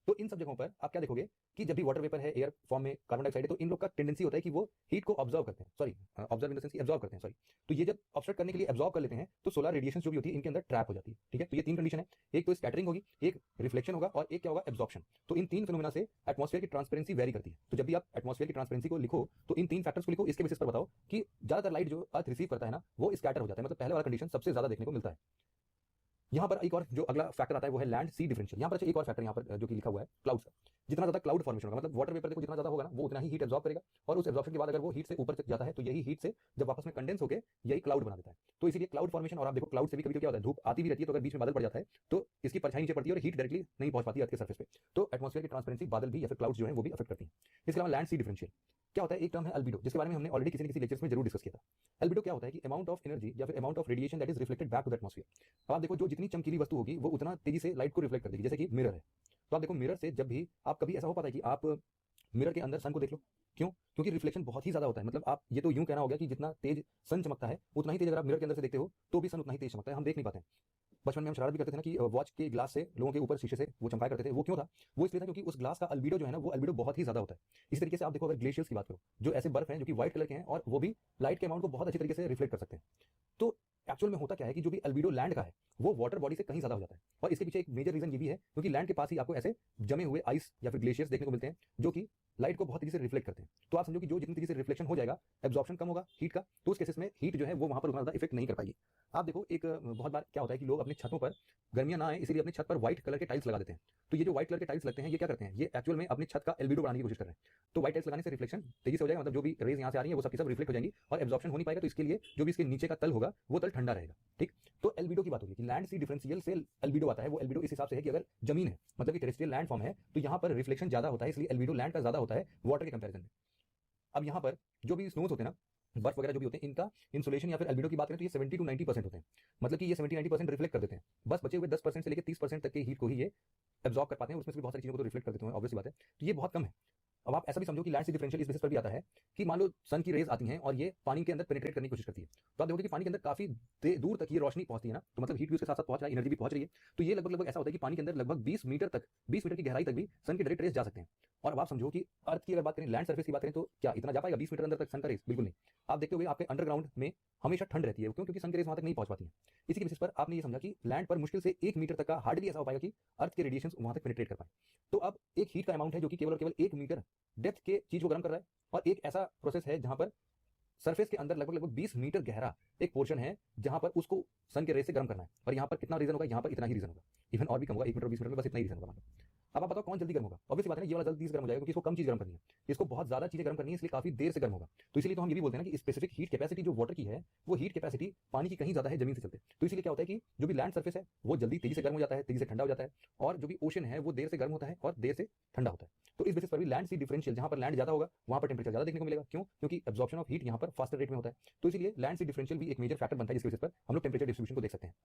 तो इन सब जगहों पर आप क्या देखोगे कि जब भी वाटर वेपर है, एयर फॉर्म में कार्बन डाइऑक्साइड है, तो इन लोग का टेंडेंसी होता है कि वो हीट को ऑब्जर्व करते हैं, sorry observe in the sense absorb करते हैं, सॉरी। तो ये जब ऑब्स्ट्रक्ट करने के लिए एब्जॉर्ब कर लेते हैं तो सोलर रेडिएशन जो भी होती है इनके अंदर ट्रैप हो जाती है, ठीक है। तो ये तीन कंडीशन है, एक तो स्कैटरिंग होगी, एक रिफ्लेक्शन होगा और एक क्या होगा, एब्जॉर्प्शन। तो इन तीन फिनोमेना से एटमॉस्फेयर की ट्रांसपेरेंसी वेरी करती है। तो जब भी आप एटमॉस्फेयर की ट्रांसपेरेंसी को लिखो तो इन तीन फैक्टर्स को लिखो, इसके बेसिस पर बताओ कि ज्यादातर लाइट जो अर्थ रिसीव करता है ना वो स्कैटर हो जाता है। मतलब पहले वाला कंडीशन सबसे ज्यादा देखने को मिलता है। यहां पर एक और जो अगला फैक्टर आता है वो है लैंड सी डिफरेंशियल। यहां पर एक और फैक्टर यहां पर जो कि लिखा हुआ है क्लाउड्स का। जितना ज्यादा क्लाउड फॉर्मेशन होगा, मतलब वाटर वेपर देखो जितना ज्यादा होगा ना वो उतना ही हीट एब्जॉर्ब करेगा और उस एब्जॉर्प्शन के बाद अगर वो हीट से ऊपर तक जाता है तो यही हीट से जब वापस में कंडेंस होकर यही क्लाउड बना देता है। तो इसीलिए क्लाउड फॉर्मेशन, और आप देखो क्लाउड से भी कभी क्या होता है, धूप आती भी रहती है तो अगर बीच में बादल पड़ जाता है तो इसकी परछाई नीचे पड़ती है और हीट डायरेक्टली नहीं पहुंच पाती है अर्थ के सर्फेस पे। तो एटमॉस्फेयर की ट्रांसपेरेंसी बादल भी या फिर क्लाउड्स जो है वो भी अफेक्ट करती है। इसके अलावा लैंड सी डिफरेंशियल क्या होता है, एक टर्म है अल्बिडो, जिसके बारे में हमने ऑलरेडी किसी न किसी लेक्चर्स में जरूर डिस्कस किया था। अल्बिडो क्या होता है कि अमाउंट ऑफ एनर्जी या फिर amount of radiation that is reflected back to the atmosphere. अब आप देखो जो जितनी चमकीली वस्तु होगी वो उतना तेजी से लाइट को रिफ्लेक्ट कर देगी। जैसे कि मिरर है, तो आप देखो मिरर से जब भी आप कभी ऐसा हो पाता है कि आप मिरर के अंदर सन को देख लो, क्यों, क्योंकि रिफ्लेक्शन बहुत ही ज्यादा होता है। मतलब आप ये तो यूं कहना हो गया कि जितना तेज सन चमकता है उतना ही तेज अगर आप मिरर के अंदर से देखते हो तो भी सन उतना ही तेज चमकता है, हम देख नहीं पाते हैं। बचपन में हम शरारत भी करते थे ना कि वॉच के ग्लास से लोगों के ऊपर शीशे से वो चमकाया करते थे। वो क्यों था, वो इसलिए था क्योंकि उस ग्लास का अल्बिडो जो है ना वो अल्बिडो बहुत ही ज्यादा होता है। इसी तरीके से आप देखो अगर ग्लेशियर्स की बात करो, जो ऐसे बर्फ हैं जो कि व्हाइट कलर के हैं और वो भी लाइट के अमाउंट को बहुत अच्छी तरीके से रिफ्लेक्ट कर सकते हैं। तो एक्चुअल में होता क्या है कि जो भी अल्बिडो लैंड का है वो वाटर बॉडी से कहीं ज्यादा हो जाता है। और इसके पीछे एक मेजर रीजन ये भी है क्योंकि लैंड के पास ही आपको ऐसे जमे हुए आइस या फिर ग्लेशियर्स देखने को मिलते हैं जो कि लाइट को बहुत तेजी से रिफ्लेक्ट करते हैं। तो आप समझो कि जो जितनी तेजी से रिफ्लेक्शन हो जाएगा, एब्जॉर्प्शन कम होगा हीट का, तो उस केसेस में हीट जो है वो वहां पर उतना ज्यादा इफेक्ट नहीं कर पाएगी। आप देखो एक बहुत बार क्या होता है कि लोग अपने छतों पर गर्मियां ना आए इसलिए अपने छत पर व्हाइट कलर के टाइल्स लगा देते हैं। तो ये जो व्हाइट कलर के टाइल्स लगते हैं ये क्या करते हैं, ये एक्चुअल में अपनी छत का एल्बिडो बढ़ाने की कोशिश कर रहे हैं। तो व्हाइट टाइल्स लगाने से रिफ्लेक्शन तेजी से हो जाएगा, मतलब जो भी रेज यहाँ से आ रही है वो सबकी सब रिफ्लेक्ट हो जाएंगी और एब्जॉर्प्शन हो नहीं पाएगा। तो इसके लिए जो भी इसके नीचे का तल होगा वो तल ठंडा रहेगा, ठीक। तो एल्बिडो की बात होगी कि लैंड सी डिफरेंशियल से एल्बिडो आता है। वो एल्बिडो इस हिसाब से है कि अगर जमीन है मतलब कि टेरेस्ट्रियल लैंड फॉर्म है तो यहाँ पर रिफ्लेक्शन ज्यादा होता है, इसलिए एल्बिडो लैंड का ज्यादा होता है वाटर के कंपेरिजन में। अब यहाँ पर जो भी स्नोज होते हैं ना, बर्फ वगैरह जो भी होते हैं, इनका इंसुलेशन या फिर एल्बिडो की बात करें तो ये 70 to 90% होते हैं। मतलब कि ये 70-90% रिफ्लेक्ट कर देते हैं। बस बचे हुए 10% से लेकर 30% तक की हीट को ही ये एब्जॉर्ब कर पाते हैं। उसमें से भी बहुत सारी चीजों को तो रिफ्लेक्ट कर देते हैं, ऑब्वियस बात है। तो ये बहुत कम है। अब आप ऐसा भी समझो कि लैंड सी डिफरेंशियल इस बेसिस पर भी आता है कि मान लो सन की रेज आती हैं और ये पानी के अंदर पेनिट्रेट करने की कोशिश करती है, तो आप देखोगे कि पानी के अंदर काफी दूर तक ये रोशनी पहुंचती है ना, तो मतलब हीट भी उसके साथ साथ पहुंच रहा है, एनर्जी भी पहुंच रही है। तो ये लगभग ऐसा होता है कि पानी के अंदर लगभग 20 मीटर की गहराई तक भी सन के डायरेक्ट रेज जा सकते हैं। और अब आप समझो कि अर्थ की अगर बात करें, लैंड सर्फेस की बात करें, तो क्या इतना जा पाएगा 20 मीटर अंदर तक सन का रेस? बिल्कुल नहीं। आप देखते हुए आपके अंडरग्राउंड में हमेशा ठंड रहती है, क्यों? क्योंकि सन की रेस वहां तक नहीं पहुंच पाती है। इसी के बेसिस पर आपने ये समझा कि लैंड पर मुश्किल से 1 मीटर तक का हार्डली ऐसा हो पाएगा कि अर्थ के रेडिएशन वहां तक पेनिट्रेट कर पाए। तो अब एक हीट का अमाउंट है जो कि केवल और केवल 1 मीटर डेप्थ के चीज को गर्म कर रहा है, और एक ऐसा प्रोसेस है जहां पर सरफेस के अंदर लगभग लगभग 20 मीटर गहरा एक पोर्शन है जहां पर उसको सन के रेस से गर्म करना है। और यहाँ पर कितना रीजन होगा? यहाँ पर इतना ही रीजन होगा, इवन और भी कम होगा, 1 मीटर और 20 मीटर में बस इतना ही रीजन होगा। अब आप बताओ कौन जल्दी गर्म होगा? ऑब्वियसली बात है ना, ये वाला जल्दी गर्म हो जाएगा, क्योंकि इसको कम चीज गर्म करनी है, इसको बहुत ज्यादा चीजें गर्म करनी है, इसलिए काफी देर से गर्म होगा। तो इसलिए तो हम ये भी बोलते हैं ना कि स्पेसिफिक हीट कैपेसिटी जो वाटर की है, वो हीट कैपेसिटी पानी की कहीं ज्यादा है जमीन से चलते। तो इसलिए क्या होता है कि जो भी लैंड सर्फेस है वो जल्दी तेजी से गर्म हो जाता है, तेजी से ठंडा हो जाता है, और जो भी ओशन है वो देर से गर्म होता है और देर से ठंडा होता है। तो इस बेसिस पर भी लैंड सी डिफरेंशियल, जहां पर लैंड ज्यादा होगा वहां पर टेम्परेचर ज्यादा देखने को मिलेगा। क्यों? क्योंकि एब्जॉर्प्शन ऑफ हीट यहाँ पर फास्टर रेट में होता है। तो इसलिए लैंड सी डिफरेंशियल भी एक मेजर फैक्टर बनता है, जिसकी वजह पर हम लोग टेम्परेचर डिस्ट्रीब्यूशन को देख सकते हैं।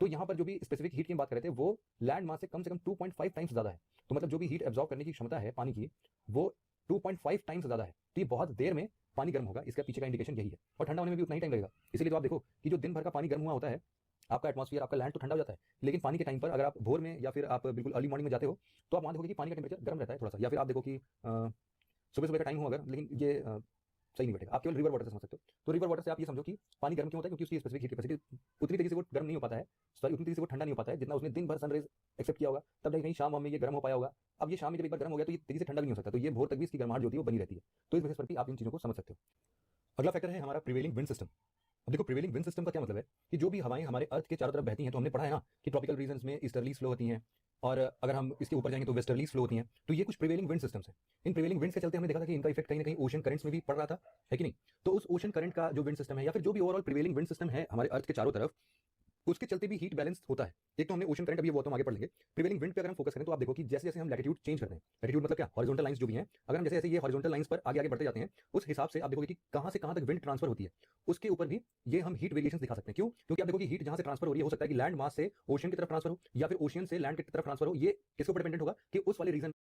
तो यहाँ पर जो भी स्पेसिफिक हीट की बात कर रहे थे वो लैंड मास से कम 2.5 टाइम्स ज्यादा है। तो मतलब जो भी हीट एब्जॉर्ब करने की क्षमता है पानी की, वो 2.5 टाइम्स ज्यादा है। तो ये बहुत देर में पानी गर्म होगा, इसका पीछे का इंडिकेशन यही है, और ठंडा होने में भी उतना ही टाइम लगेगा। इसलिए तो आप देखो कि जो दिन भर का पानी गर्म हुआ होता है, आपका एटमॉस्फेयर, आपका लैंड तो ठंडा हो जाता है, लेकिन पानी के टाइम पर अगर आप भोर में या फिर आप बिल्कुल अर्ली मॉर्निंग में जाते हो तो आप वहां देखोगे कि पानी का टेम्परेचर गर्म रहता है थोड़ा सा। या फिर आप देखो कि सुबह सुबह का टाइम हो अगर, लेकिन ये सही नहीं बैठेगा, आप केवल रिवर वाटर से समझ सकते हो। तो रिवर वाटर से आप ये समझो कि पानी गर्म क्यों होता है? क्योंकि उसकी स्पेसिफिक हीट कैपेसिटी उतनी तेजी से वो गर्म नहीं हो पाता है, सॉरी उतनी तेजी से वो ठंडा नहीं हो पाता है जितना उसने दिन भर सनरेज एक्सेप्ट किया होगा, तब जाके कहीं शाम में ये गर्म हो पाया होगा। अब ये शाम में जब एक बार गर्म हो गया तो ये तेजी से ठंडा भी नहीं हो सकता, तो ये भोर तक भी इसकी गर्माहट जो होती है वो बनी रहती है। तो इस बेसिस पर भी आप इन चीजों को समझ सकते हो। अगला फैक्टर है हमारा प्रिवेलिंग विंड सिस्टम। अब देखो प्रिवेलिंग विंड सिस्टम का क्या मतलब है कि जो भी हवाएं हमारे अर्थ के चारों तरफ बहती हैं, तो हमने पढ़ा है ना कि ट्रॉपिकल रीजन्स में ईस्टर्ली फ्लो होती हैं, और अगर हम इसके ऊपर जाएंगे तो वेस्टर्ली फ्लो होती हैं। तो ये कुछ प्रिवेलिंग विंड सिस्टम्स हैं। इन प्रिवेलिंग विंड्स के चलते हमने देखा था कि इनका इफेक्ट कहीं ना कहीं ओशन करंट्स में भी पड़ रहा था, है कि नहीं? तो उस ओशन करंट का जो विंड सिस्टम है, या फिर जो भी ओवरऑल प्रिवेलिंग विंड सिस्टम है हमारे अर्थ के चारों तरफ, उसके चलते भी हीट बैलेंस होता है। एक तो हमने ओशन करंट, अभी वो तो हम आगे पढ़ लेंगे। प्रिवेलिंग विंड पे अगर हम फोकस करें तो आप देखो कि जैसे जैसे हम लैटिट्यूड चेंज करते हैं, लैटिट्यूड मतलब क्या? हॉरिजॉन्टल लाइंस जो भी हैं, अगर हम जैसे जैसे ये हॉरिजॉन्टल लाइंस पर आगे आगे बढ़ते जाते हैं, उस हिसाब से आप देखोगे कि कहां से कहां तक विंड ट्रांसफर होती है, उसके ऊपर भी ये हम हीट वेरिएशन दिखा सकते हैं। क्यों? क्योंकि आप देखो कि हीट जहां से ट्रांसफर हो रही है, हो सकता है कि लैंड मास से ओशन की तरफ ट्रांसफर हो, या फिर ओशन से लैंड की तरफ ट्रांसफर हो। ये किसके ऊपर डिपेंडेंट होगा? कि उस वाले रीजन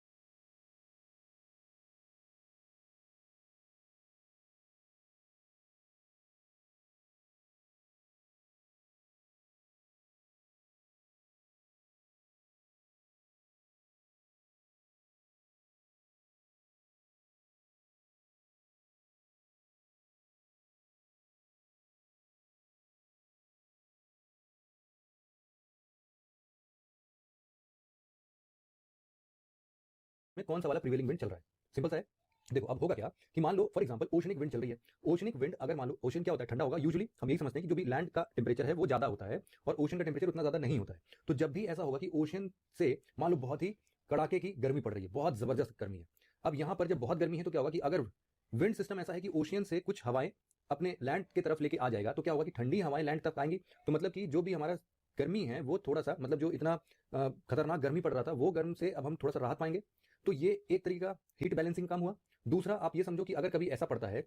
में कौन सा वाला प्रिवेलिंग विंड चल रहा है। सिंपल सा है। देखो अब होगा क्या कि मान लो फॉर एग्जांपल ओशनिक विंड चल रही है। ओशनिक विंड अगर मान लो, ओशन क्या होता है? ठंडा होगा। यूजुअली हम यही समझते हैं कि जो भी लैंड का टेम्परेचर है वो ज्यादा होता है और ओशन का टेम्परेचर उतना ज्यादा नहीं होता है। तो जब भी ऐसा होगा कि ओशन से मान लो बहुत ही कड़ाके की गर्मी पड़ रही है, बहुत जबरदस्त गर्मी है, अब यहाँ पर जब बहुत गर्मी है तो क्या होगा कि अगर विंड सिस्टम ऐसा है कि ओशियन से कुछ हवाएं अपने लैंड की तरफ लेके आ जाएगा, तो क्या होगा कि ठंडी हवाएं लैंड तक आएंगी। तो मतलब कि जो भी हमारा गर्मी है वो थोड़ा सा, मतलब जो इतना खतरनाक गर्मी पड़ रहा था वो गर्म से अब हम थोड़ा सा राहत पाएंगे। तो ये एक तरीके का हीट बैलेंसिंग काम हुआ। दूसरा आप ये समझो कि अगर कभी ऐसा पड़ता है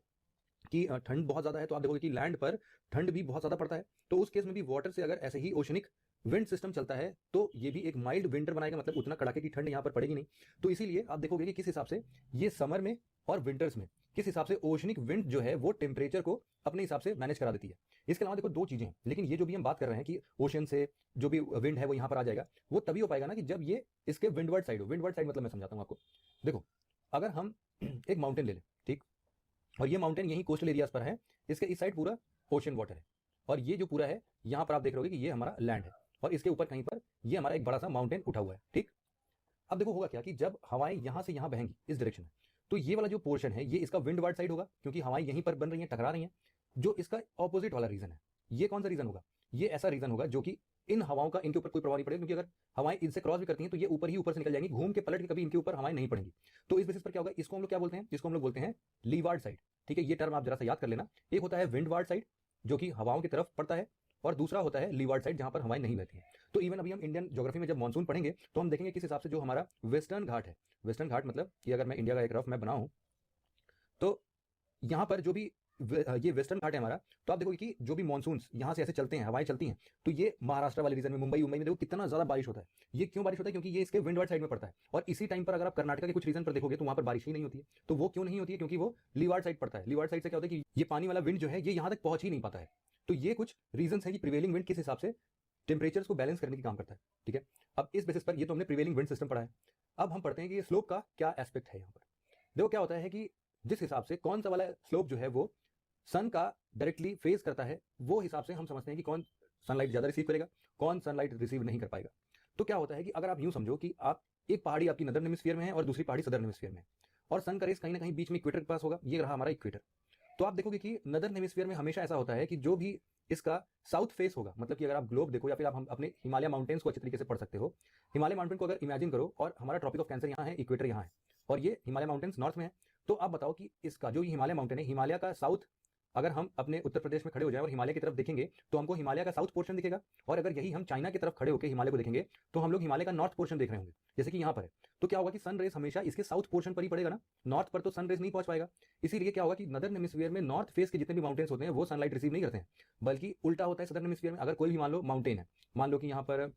कि ठंड बहुत ज्यादा है, तो आप देखोगे कि लैंड पर ठंड भी बहुत ज्यादा पड़ता है। तो उस केस में भी वाटर से अगर ऐसे ही ओशनिक विंड सिस्टम चलता है तो ये भी एक माइल्ड विंटर बनाएगा, मतलब उतना कड़ाके की ठंड यहाँ पर पड़ेगी नहीं। तो इसीलिए आप देखोगे कि किस हिसाब से ये समर में और विंटर्स में किस हिसाब से ओशनिक विंड जो है वो टेम्परेचर को अपने हिसाब से मैनेज करा देती है। इसके अलावा देखो दो चीजें हैं, लेकिन ये जो भी हम बात कर रहे हैं कि ओशन से जो भी विंड है वो यहाँ पर आ जाएगा, वो तभी हो पाएगा ना कि जब ये इसके विंडवर्ड साइड हो। विंडवर्ड साइड मतलब मैं समझाता हूँ आपको। देखो अगर हम एक माउंटेन ले लें, ठीक, और ये माउंटेन यही कोस्टल एरियाज पर है, इसके इस साइड पूरा ओशन वाटर है, और ये जो पूरा है यहाँ पर आप देख रहे होगे कि ये हमारा लैंड है, और इसके ऊपर कहीं पर ये हमारा एक बड़ा सा माउंटेन उठा हुआ है, ठीक। अब देखो होगा क्या कि जब हवाएं यहाँ से यहाँ बहेंगी इस डायरेक्शन में, तो ये वाला जो पोर्शन है ये इसका विंडवर्ड साइड होगा, क्योंकि हवाएं यहीं पर बन रही हैं, टकरा रही हैं। जो इसका ऑपोजिट वाला रीजन है, ये कौन सा रीजन होगा? ये ऐसा रीजन होगा जो कि इन हवाओं का इनके ऊपर कोई प्रभाव नहीं पड़ेगा, क्योंकि अगर हवाएं इनसे क्रॉस भी करती हैं तो ये ऊपर ही ऊपर से निकल जाएंगी, घूम के पलट के कभी इनके ऊपर हवाएं नहीं पड़ेंगी। तो इस बेसिस पर क्या होगा, इसको हम लोग क्या बोलते हैं? इसको हम लोग बोलते हैं लीवार्ड साइड, ठीक है। ये टर्म आप जरा सा याद कर लेना। एक होता है विंडवार्ड साइड जो कि हवाओं की तरफ पड़ता है, और दूसरा होता है लीवार्ड साइड जहां पर हवाएं नहीं बहती हैं। तो इवन अभी हम इंडियन ज्योग्राफी में जब मानसून पढ़ेंगे तो हम देखेंगे किस हिसाब से जो हमारा वेस्टर्न घाट है, वेस्टर्न घाट मतलब कि अगर मैं इंडिया का एक रफ मैप बनाऊं तो यहाँ पर जो भी ये वेस्टर्न घाट है हमारा, तो आप देखोगे कि जो भी मानसून यहाँ से ऐसे चलते हैं, हवाएं चलती हैं, तो ये महाराष्ट्र वाले रीजन में, मुंबई में देखो कितना ज्यादा बारिश होता है। ये क्यों बारिश होता है? क्योंकि ये इसके विंडवर्ड साइड में पड़ता है। और इसी टाइम पर अगर आप कर्नाटक के कुछ रीजन पर देखोगे तो वहां पर बारिश ही नहीं होती है। तो वो क्यों नहीं होती है? क्योंकि वो लीवार्ड साइड पड़ता है। लीवार्ड साइड से क्या होता है कि ये पानी वाला विंड जो है ये यहाँ तक पहुंच ही नहीं पाता है। तो ये कुछ रीजन है कि प्रिवेलिंग विंड किस हिसाब से टेम्परेचर्स को बैलेंस करने की काम करता है, ठीक है। अब इस बेसिस पर ये तो हमने प्रिवेलिंग विंड सिस्टम पढ़ा है। अब हम पढ़ते हैं कि ये स्लोप का क्या एस्पेक्ट है यहाँ पर। देखो क्या होता है कि जिस हिसाब से कौन सा वाला स्लोप जो है वो सन का डायरेक्टली फेस करता है, वो हिसाब से हम समझते हैं कि कौन सनलाइट ज्यादा रिसीव करेगा, कौन सनलाइट रिसीव नहीं कर पाएगा। तो क्या होता है कि अगर आप यूं समझो कि आप एक पहाड़ी आपकी नदर्न हेमिस्फीयर में है और दूसरी पहाड़ी सदर्न हेमिस्फीयर में है, और सन का रेस कहीं ना कहीं बीच में इक्वेटर के पास होगा, ये रहा हमारा इक्वेटर। तो आप देखोगे कि नदर्न हेमिस्फीयर में हमेशा ऐसा होता है कि जो भी इसका साउथ फेस होगा, मतलब कि अगर आप ग्लोब देखो या फिर आप हम अपने हिमालय माउंटेन्स को अच्छे तरीके से पढ़ सकते हो। हिमालय माउंटेन को अगर इमेजिन करो और हमारा ट्रॉपिक ऑफ कैंसर यहाँ है, इक्वेटर यहाँ है, और ये हिमालय माउंटेन्स नॉर्थ में है। तो आप बताओ कि इसका जो हिमालय माउंटेन है, हिमालय का साउथ, अगर हम अपने उत्तर प्रदेश में खड़े हो जाए और हिमालय की तरफ देखेंगे तो हमको हिमालय का साउथ पोर्शन दिखेगा, और अगर यही हम चाइना की तरफ खड़े होकर हिमालय को देखेंगे तो हम लोग हिमालय का नॉर्थ पोर्शन देख रहे होंगे, जैसे कि यहाँ पर है। तो क्या होगा कि सन रेस हमेशा इसके साउथ पोर्शन पर ही पड़ेगा ना, नॉर्थ पर तो सन रेस नहीं पहुंच पाएगा। इसीलिए क्या होगा कि नदर्न हेमिस्फीयर में नॉर्थ फेस के जितने भी माउंटेन्स होते हैं वो सनलाइट रिसीव नहीं करते हैं, बल्कि उल्टा होता है सदर्न हेमिस्फीयर में। अगर कोई भी मान लो माउंटेन है, मान लो कि यहाँ पर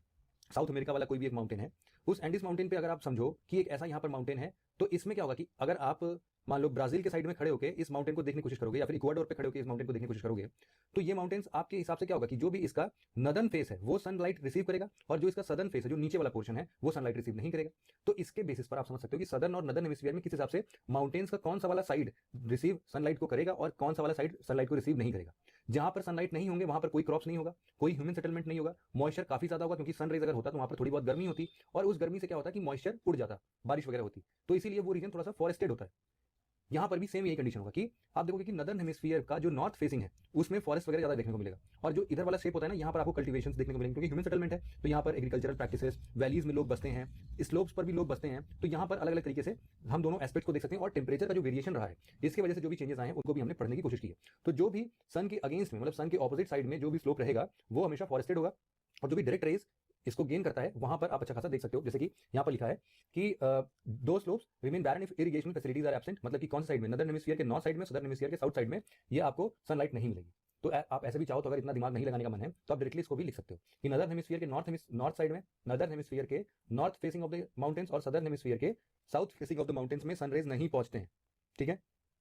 साउथ अमेरिका वाला कोई भी एक माउंटेन है, उस एंडीज माउंटेन पे अगर आप समझो कि एक ऐसा यहाँ पर माउंटेन है, तो इसमें क्या होगा कि अगर आप मान लो ब्राजील के साइड में खड़े होकर इस माउंटेन को देखने की कोशिश करोगे या फिर इक्वाडोर पे खड़े होकर इस माउंटेन को देखने की कोशिश करोगे, तो ये माउंटेन्स आपके हिसाब से क्या होगा कि जो भी इसका नदर्न फेस है वो सनलाइट रिसीव करेगा, और जो इसका सदर्न फेस है, जो नीचे वाला पोर्शन है, वो सनलाइट रिसीव नहीं करेगा। तो इसके बेसिस पर आप समझ सकते हो कि सदर्न और नदर्न हेमिस्फीयर में किस हिसाब से माउंटेन्स का कौन सा वाला साइड रिसीव सनलाइट को करेगा और कौन सा वाला साइड सनलाइट को रिसीव नहीं करेगा। जहां पर सनलाइट नहीं होंगे वहां पर कोई क्रॉप्स नहीं होगा, कोई ह्यूमन सेटलमेंट नहीं होगा, मॉइस्चर काफी ज्यादा होगा, क्योंकि सन रेज अगर होता तो वहां पर थोड़ी बहुत गर्मी होती, और उस गर्मी से क्या होता है कि मॉइस्चर उड़ जाता, बारिश वगैरह होती। तो इसीलिए वो रीजन थोड़ा सा फॉरेस्टेड होता है। यहाँ पर भी सेम यही कंडीशन होगा कि आप देखोगे कि नदर्न हेमिस्फीयर का जो नॉर्थ फेसिंग है उसमें फॉरेस्ट वगैरह ज्यादा देखने को मिलेगा, और जो इधर वाला शेप होता है ना, यहाँ पर आपको कल्टीवेशन देखने को मिलेंगे, क्योंकि ह्यूमन सेटलमेंट है। तो यहाँ पर एग्रीकल्चरल प्रैक्टिसेस, वैलीज में लोग बसते हैं, स्लोप्स पर भी लोग बसते हैं। तो यहाँ पर अलग अलग तरीके से हम दोनों एस्पेक्ट को देख सकते हैं, और टेम्परेचर का जो वेरिएशन रहा है इसकी वजह से जो भी चेंजेस आए हैं उनको भी हमने पढ़ने की कोशिश की है। तो जो भी सन के अगेंस्ट में, मतलब सन के ऑपोजिट साइड में जो भी स्लोप रहेगा वो हमेशा फॉरेस्टेड होगा, और जो भी डायरेक्ट रेज इसको गेन करता है वहां पर आप अच्छा खासा देख सकते हो। जैसे कि यहाँ पर लिखा है कि दो slopes remain barren if irrigation facilities are absent, मतलब कि कौन सी साइड में, नदर्न हेमिस्फीयर के नॉर्थ साइड में, सदर्न हेमिस्फीयर के साउथ साइड में ये आपको सनलाइट नहीं मिलेगी। तो आप ऐसे भी चाहो तो अगर इतना दिमाग नहीं लगाने का मन है तो आप डायरेक्टली इसको भी लिख सकते हो कि नदर्न हेमिस्फीयर के नॉर्थ साइड में, नदर्न हेमिस्फीयर के north facing of the mountains और सदर्न हेमिस्फीयर के south facing of the mountains में सनरेज नहीं पहुंचते हैं। ठीक है,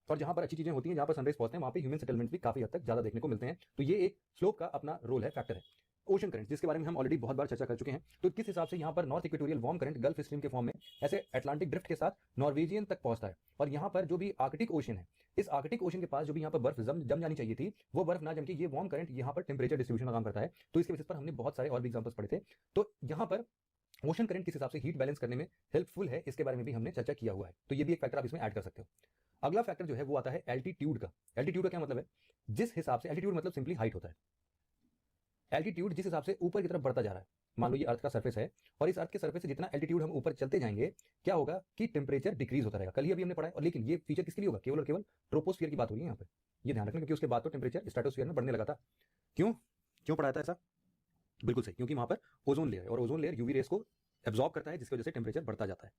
और जहां पर अच्छी चीजें होती हैं, जहां पर सनराइज पहुंचते हैं, वहां पे ह्यूमन सेटलमेंट भी काफी हद तक ज्यादा देखने को मिलते हैं। तो ये एक स्लोप का अपना रोल है, फैक्टर है। ओशन करंट, जिसके बारे में हम ऑलरेडी बहुत बार चर्चा कर चुके हैं। तो किस हिसाब से यहाँ पर north equatorial warm current gulf stream के फॉर्म में ऐसे अटलांटिक ड्रिफ्ट के साथ नॉर्वेजियन तक पहुंचता है, और यहाँ पर जो भी आर्कटिक ओशन है, इस आर्कटिक ओशन के पास जो भी यहाँ पर बर्फ जम जानी चाहिए थी, वो बर्फ ना जम के ये वार्म करंट यहाँ पर टेम्परेचर डिस्ट्रीब्यूशन का काम करता है। तो इसके बेसिस पर हमने बहुत सारे और भी एग्जांपल्स पढ़े थे। तो यहाँ पर ओशन करंट किस हिसाब से हीट बैलेंस करने में हेल्पफुल है, इसके बारे में भी हमने चर्चा किया हुआ है। तो ये भी एक फैक्टर आप इसमें ऐड कर सकते हो। अगला फैक्टर जो है वो आता है एल्टीट्यूड का। एल्टीट्यूड का क्या मतलब है? जिस हिसाब से, एल्टीट्यूड मतलब सिंपली हाइट होता है। एल्टीट्यूड जिस हिसाब से ऊपर की तरफ बढ़ता जा रहा है, मान लो ये अर्थ का सरफेस है, और इस अर्थ के सरफेस से जितना एल्टीट्यूड हम ऊपर चलते जाएंगे, क्या होगा कि टेम्परेचर डिक्रीज होता रहेगा। कल ही अभी हमने पढ़ा है, और लेकिन ये फीचर किसके लिए होगा? केवल और केवल ट्रोपोस्फियर की बात हो रही है यहाँ पर। ये ध्यान रखना, क्योंकि उसके बाद तो टेम्परेचर स्ट्रेटोस्फियर में बढ़ने लगा था। क्यों क्यों पढ़ाया था ऐसा? बिल्कुल सही, क्योंकि वहां पर ओजोन लेयर है, और ओजोन लेयर यूवी रेस को एब्जॉर्ब करता है, जिसकी वजह से टेम्परेचर बढ़ता जाता है।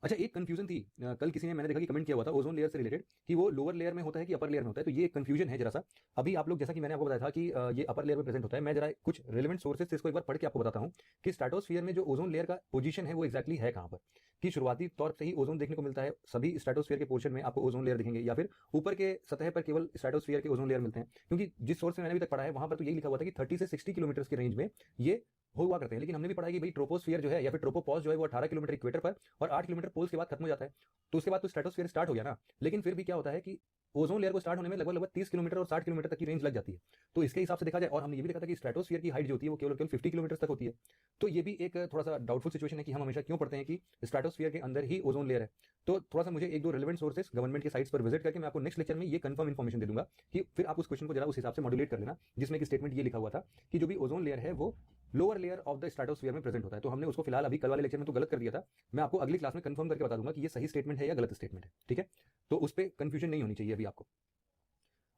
अच्छा, एक कंफ्यूजन थी, कल किसी ने, मैंने देखा कि कमेंट किया हुआ था ओजोन लेयर से रिलेटेड, कि वो लोअर लेयर में होता है कि अपर लेयर में होता है। तो ये कंफ्यूजन है जरा सा। अभी आप लोग, जैसा कि मैंने आपको बताया था कि ये अपर लेयर में प्रेजेंट होता है, मैं जरा कुछ रिलेवेंट सोर्सेज से इसको एक बार पढ़ के आपको बताता हूँ कि स्ट्रेटोस्फियर में जो ओजोन लेयर का पोजीशन है वो एक्जैक्टली है कहाँ पर। कि शुरुआती तौर से ही ओजोन देखने को मिलता है, सभी स्ट्रेटोस्फियर के पोर्शन में आपको ओजोन लेयर दिखेंगे, या फिर ऊपर के सतह पर केवल स्ट्रेटोस्फियर के ओजोन लेयर मिलते हैं। क्योंकि जिस सोर्स में मैंने अभी तक पढ़ा है वहां पर तो यही लिखा हुआ था कि 30 से 60 किलोमीटर के रेंज में ये हुआ करते हैं। लेकिन हमने भी पढ़ा कि भाई ट्रोपोस्फियर जो है या फिर ट्रोपोपॉज जो है वो 18 किलोमीटर इक्वेटर पर और 8 किलोमीटर पोल्स के बाद खत्म हो जाता है। तो उसके बाद तो स्ट्रेटोस्फियर स्टार्ट हो गया ना। लेकिन फिर भी क्या होता है कि ओजोन लेयर को स्टार्ट होने में लगभग 30 किलोमीटर और 60 किलोमीटर तक की रेंज लग जाती है। तो इसके हिसाब से देखा जाए, और हमने ये भी देखा था कि स्ट्रेटोस्फियर की हाइट जो होती है वो केवल 50 किलोमीटर तक होती है। तो ये भी एक थोड़ा सा डाउटफुल सिचुएशन है कि हम हमेशा क्यों पढ़ते हैं कि स्ट्रेटोस्फियर के अंदर ही ओजोन लेयर है। तो थोड़ा सा मुझे एक दो रिलेवेंट सोर्सेस गवर्नमेंट के साइट्स पर विजिट करके मैं आपको नेक्स्ट लेक्चर में ये कंफर्म इन्फॉर्मेशन दे दूंगा, कि फिर आप उस क्वेश्चन को जरा उस हिसाब से मॉड्यूलेट कर लेना, जिसमें कि स्टेटमेंट ये लिखा हुआ था कि जो भी ओजोन लेयर है वो lower layer of the stratosphere में प्रेजेंट होता है। तो हमने उसको फिलहाल अभी कल वाले लेक्चर में तो गलत कर दिया था। मैं आपको अगली क्लास में कंफर्म करके बता दूंगा कि ये सही स्टेटमेंट है या गलत स्टेटमेंट है। ठीक है, तो उस पर कंफ्यूजन नहीं होनी चाहिए अभी आपको।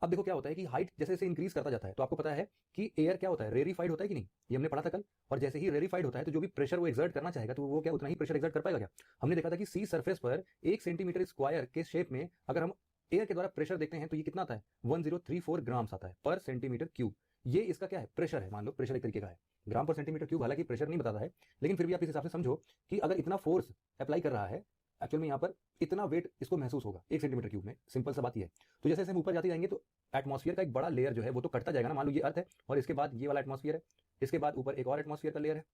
अब देखो क्या होता है कि हाइट जैसे जैसे इंक्रीज करता जाता है, तो आपको पता है कि एयर क्या होता है, रेरिफाइड होता है कि नहीं, ये हमने पढ़ा था कल। और जैसे ही रेरिफाइड होता है तो जो भी प्रेशर वो एक्सर्ट करना चाहेगा, तो वो क्या उतना ही प्रेशर एक्सर्ट कर पाएगा क्या? हमने देखा था कि सी सरफेस पर 1 सेंटीमीटर स्क्वायर के शेप में अगर हम एयर के द्वारा प्रेशर देखते हैं तो ये कितना आता है? 1034 ग्राम्स आता है पर सेंटीमीटर क्यूब। ये इसका क्या है? प्रेशर है। मान लो प्रेशर एक तरीके का है, ग्राम पर सेंटीमीटर क्यूब हालांकि प्रेशर नहीं बताता है, लेकिन फिर भी आप इस हिसाब से समझो कि अगर इतना फोर्स अप्लाई कर रहा है, एक्चुअल में यहाँ पर इतना वेट इसको महसूस होगा 1 सेंटीमीटर क्यूब में। सिंपल सा बात ये है। तो जैसे जैसे हम ऊपर जाते जाएंगे तो एटमॉस्फेयर का एक बड़ा लेयर जो है वो तो कटता जाएगा ना। मान लो ये अर्थ है और इसके बाद ये वाला एटमॉस्फेयर है, इसके बाद ऊपर एक और एटमॉस्फेयर का लेयर है।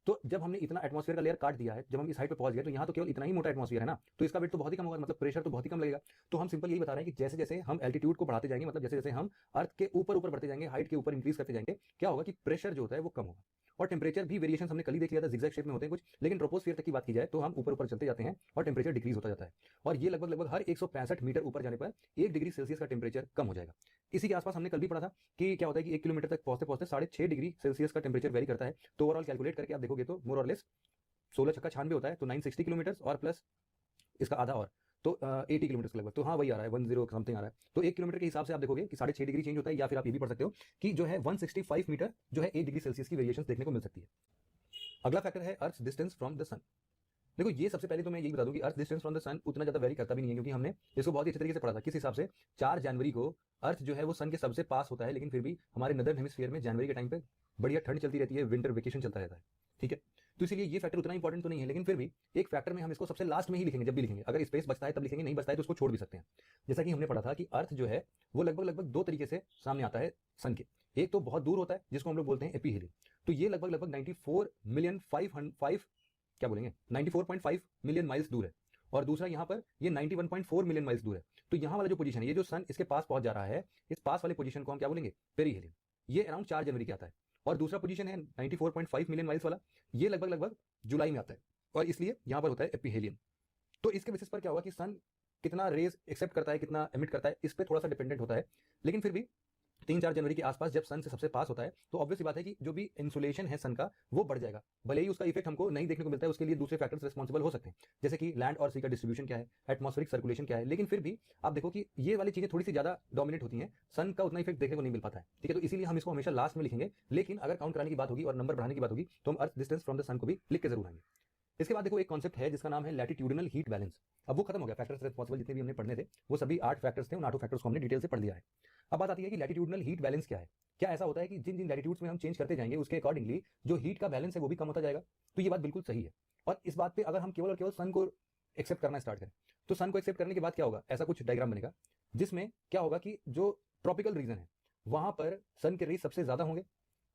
तो जब हमने इतना एटमॉस्फेयर का लेयर काट दिया है, जब हम इस हाइट पे पहुंच गए, तो यहाँ तो केवल इतना ही मोटा एटमॉस्फेयर है ना, तो इसका वेट तो बहुत ही कम होगा, मतलब प्रेशर तो बहुत ही कम लगेगा। तो हम सिंपल यही बता रहे हैं कि जैसे जैसे हम एल्टीट्यूड को बढ़ाते जाएंगे, मतलब जैसे जैसे हम अर्थ के ऊपर ऊपर बढ़ते जाएंगे, हाइट के ऊपर इंक्रीज करते जाएंगे, क्या होगा कि प्रेशर जो होता है वो कम होगा। और टेम्परेचर भी वेरिएशन हमने कल ही देख लिया था, जिगजैग शेप में होते हैं कुछ, लेकिन ट्रोपोस्फियर तक की बात की जाए तो हम ऊपर ऊपर चलते जाते हैं और टेम्परेचर डिक्रीज होता जाता है। और ये लगभग लगभग हर 165 मीटर ऊपर जाने पर 1 डिग्री सेल्सियस का टेम्परेचर कम हो जाएगा। इसी के आसपास हमने कल भी पढ़ा था कि क्या होता है कि 1 किलोमीटर तक पहुंचते पहुंचते 6.5 डिग्री सेल्सियस का टेम्परेचर वेरी करता है। तो ओवरऑल कैलकुलेट करके आप देखोगे तो मोर और लेस 16 छक्का 96 होता है, तो 960 किलोमीटर और प्लस इसका आधा और तो 80 किलोमीटर लगभग, तो हाँ वही आ रहा है 10 समथिंग आ रहा है। तो 1 किलोमीटर के हिसाब से आप देखोगे कि 6.5 डिग्री चेंज होता है, या फिर आप ये भी पढ़ सकते हो कि जो है 165 मीटर जो है 1 डिग्री सेल्सियस की वेरिएशन देखने को मिल सकती है। अगला फैक्टर है अर्थ डिस्टेंस फ्रॉम द सन। देखो ये सबसे पहले तो मैं यही बता दूं कि अर्थ डिस्टेंस फ्रॉम द सन उतना ज्यादा वेरी करता भी नहीं है, क्योंकि हमने इसको बहुत ही अच्छे तरीके से पढ़ा था। किस हिसाब से 4 जनवरी को अर्थ जो है वो सन के सबसे पास होता है, लेकिन फिर भी हमारे नदर्न हेमिस्फीयर में जनवरी के टाइम पे बढ़िया ठंड चलती रहती है, विंटर वेकेशन चलता रहता है, ठीक है। तो इसीलिए ये फैक्टर उतना इंपॉर्टेंट तो नहीं है, लेकिन फिर भी एक फैक्टर में हम इसको सबसे लास्ट में ही लिखेंगे, जब भी लिखेंगे। अगर स्पेस बचता है तब लिखेंगे, नहीं बचता है तो उसको छोड़ भी सकते हैं। जैसा कि हमने पढ़ा था कि अर्थ जो है वो लगभग लगभग 2 तरीके से सामने आता है सन के। एक तो बहुत दूर होता है जिसको हम लोग बोलते हैं एपीहेलियम, तो ये लगभग लगभग 94 मिलियन 5 क्या बोलेंगे 94.5 मिलियन माइल्स दूर है। और दूसरा यहाँ पर ये 91.4 मिलियन माइल्स दूर है। तो यहाँ वाला जो पोजीशन है, ये जो सन इसके पास पहुंच जा रहा है, इस पास वाले पोजीशन को हम क्या बोलेंगे, पेरीहेलियम। ये अराउंड 4 जनवरी के आता है। और दूसरा पोजीशन है 94.5 मिलियन माइल्स वाला, ये लगभग लगभग जुलाई में आता है, और इसलिए यहाँ पर होता है एपीहेलियम। तो इसके बेसिस पर क्या होगा कि सन कितना रेज एक्सेप्ट करता है, कितना एमिट करता है, इस पर थोड़ा सा डिपेंडेंट होता है। लेकिन फिर भी 3-4 जनवरी के आसपास जब सन से सबसे पास होता है, तो ऑब्वियस बात है कि जो भी इंसुलेशन है सन का वो बढ़ जाएगा। भले ही उसका इफेक्ट हमको नहीं देखने को मिलता है, उसके लिए दूसरे फैक्टर्स रिस्पॉन्सिबल हो सकते हैं, जैसे कि लैंड और सी का डिस्ट्रीब्यूशन क्या है, एटमॉस्फेरिक सर्कुलेशन क्या है। लेकिन फिर भी आप देखो कि ये वाली चीजें थोड़ी सी ज्यादा डोमिनेट होती हैं, सन का उतना इफेक्ट देखने को नहीं मिल पाता है, ठीक है। तो इसीलिए हम इसको हमेशा लास्ट में लिखेंगे। लेकिन अगर काउंट कराने की बात होगी और नंबर बढ़ाने की बात होगी तो हम अर्थ डिस्टेंस फ्रॉम द सन को भी लिख के जरूर आएंगे। इसके बाद देखो एक कॉन्सेप्ट है जिसका नाम है लैटिट्यूडिनल हीट बैलेंस। अब वो खत्म हो गया, फैक्टर्स रिस्पॉन्सिबल जितने भी हमने पढ़ने थे वो सभी 8 फैक्टर्स थे, उन 8 फैक्टर्स को हमने डिटेल से पढ़ लिया है। अब बात आती है कि लैटिट्यूडिनल हीट बैलेंस क्या है। क्या ऐसा होता है कि जिन जिन लैटिट्यूड्स में हम चेंज करते जाएंगे उसके अकॉर्डिंगली जो हीट का बैलेंस है वो भी कम होता जाएगा। तो ये बात बिल्कुल सही है। और इस बात पे अगर हम केवल और केवल सन को एक्सेप्ट करना स्टार्ट करें, तो सन को एक्सेप्ट करने के बाद क्या होगा, ऐसा कुछ डायग्राम बनेगा जिसमें क्या होगा कि जो ट्रॉपिकल रीजन है वहां पर सन के रेज सबसे ज्यादा होंगे,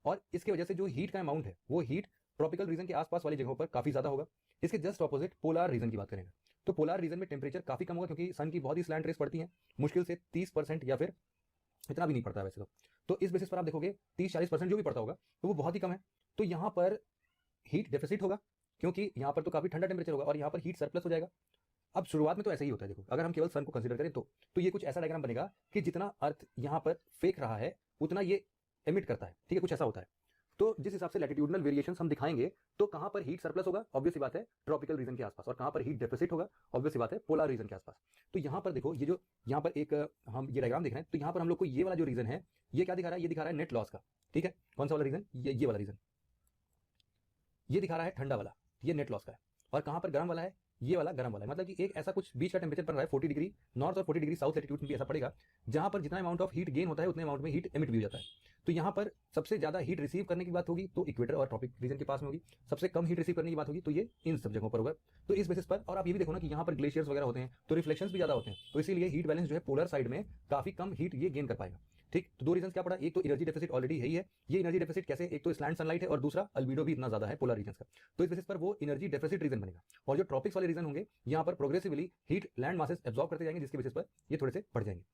और इसकी वजह से जो हीट का अमाउंट है वो हीट ट्रॉपिकल रीजन के आसपास वाली जगहों पर काफी ज्यादा होगा। इसके जस्ट ऑपोजिट पोलार रीजन की बात करेंगे, तो पोलार रीजन में टेम्परेचर काफी कम होगा, क्योंकि सन की बहुत ही स्लैंट रेस पड़ती है, मुश्किल से 30% या फिर इतना भी नहीं पड़ता है वैसे तो इस बेसिस पर आप देखोगे 30-40% जो भी पड़ता होगा तो वो बहुत ही कम है। तो यहाँ पर हीट डेफिसिट होगा, क्योंकि यहाँ पर तो काफी ठंडा टेम्परेचर होगा और यहाँ पर हीट सरप्लस हो जाएगा। अब शुरुआत में तो ऐसा ही होता है, देखो अगर हम केवल सन को कंसीडर करें तो ये कुछ ऐसा डायग्राम बनेगा कि जितना अर्थ यहाँ पर फेंक रहा है उतना ये एमिट करता है, ठीक है, कुछ ऐसा होता है। तो जिस हिसाब से लैटिट्यूडनल वेरिएशंस हम दिखाएंगे, तो कहां पर हीट सरप्लस होगा, ऑब्वियस सी बात है ट्रॉपिकल रीजन के आसपास, और कहां पर हीट डेफिसिट होगा, ऑब्वियस सी बात है पोलर रीजन के आसपास। तो यहां पर देखो ये जो यहां पर एक हम ये डायग्राम देख रहे हैं, तो यहां पर हम लोग को ये वाला जो रीजन है ये क्या दिखा रहा है, ये दिखा रहा है नेट लॉस का, ठीक है। कौन सा वाला रीजन, ये वाला रीजन, ये दिखा रहा है ठंडा वाला, ये नेट लॉस का है। और कहां पर गर्म वाला है, ये वाला गर्म वाला है। मतलब कि एक ऐसा कुछ बीच का टेम्परेचर बन रहा है 40 डिग्री नॉर्थ और 40 डिग्री साउथ लैटिट्यूड में भी ऐसा पड़ेगा, जहां पर जितना अमाउंट ऑफ हीट गेन होता है उतने अमाउंट में हीट एमिट भी हो जाता है। तो यहाँ पर सबसे ज्यादा हीट रिसीव करने की बात होगी तो इक्वेटर और ट्रॉपिक रीजन के पास में होगी, सबसे कम हीट रिसीव करने की बात होगी तो ये इन सब जगहों पर होगा। तो इस बेसिस पर, और आप ये भी देखो ना कि यहाँ पर ग्लेशियर्स वगैरह होते हैं तो रिफ्लेक्शंस भी ज्यादा होते हैं, तो इसीलिए हीट बैलेंस जो है पोलर साइड में काफी कम हीट ये गेन कर पाएगा, ठीक। तो 2 रीजन क्या पड़ा, एक तो एनर्जी डेफिसिट ऑलरेडी है ही है। ये एनर्जी डेफिसिट कैसे, एक तो स्लैंट सनलाइट है और दूसरा अल्बीडो भी इतना ज्यादा है पोलर रीजन का, तो इस बेसिस पर वो एनर्जी डेफिसिट रीजन बनेगा। और जो ट्रॉपिक्स वाले रीजन होंगे यहाँ पर progressively heat land masses absorb करते जाएंगे, जिसके बेसिस पर ये थोड़े से बढ़ जाएंगे।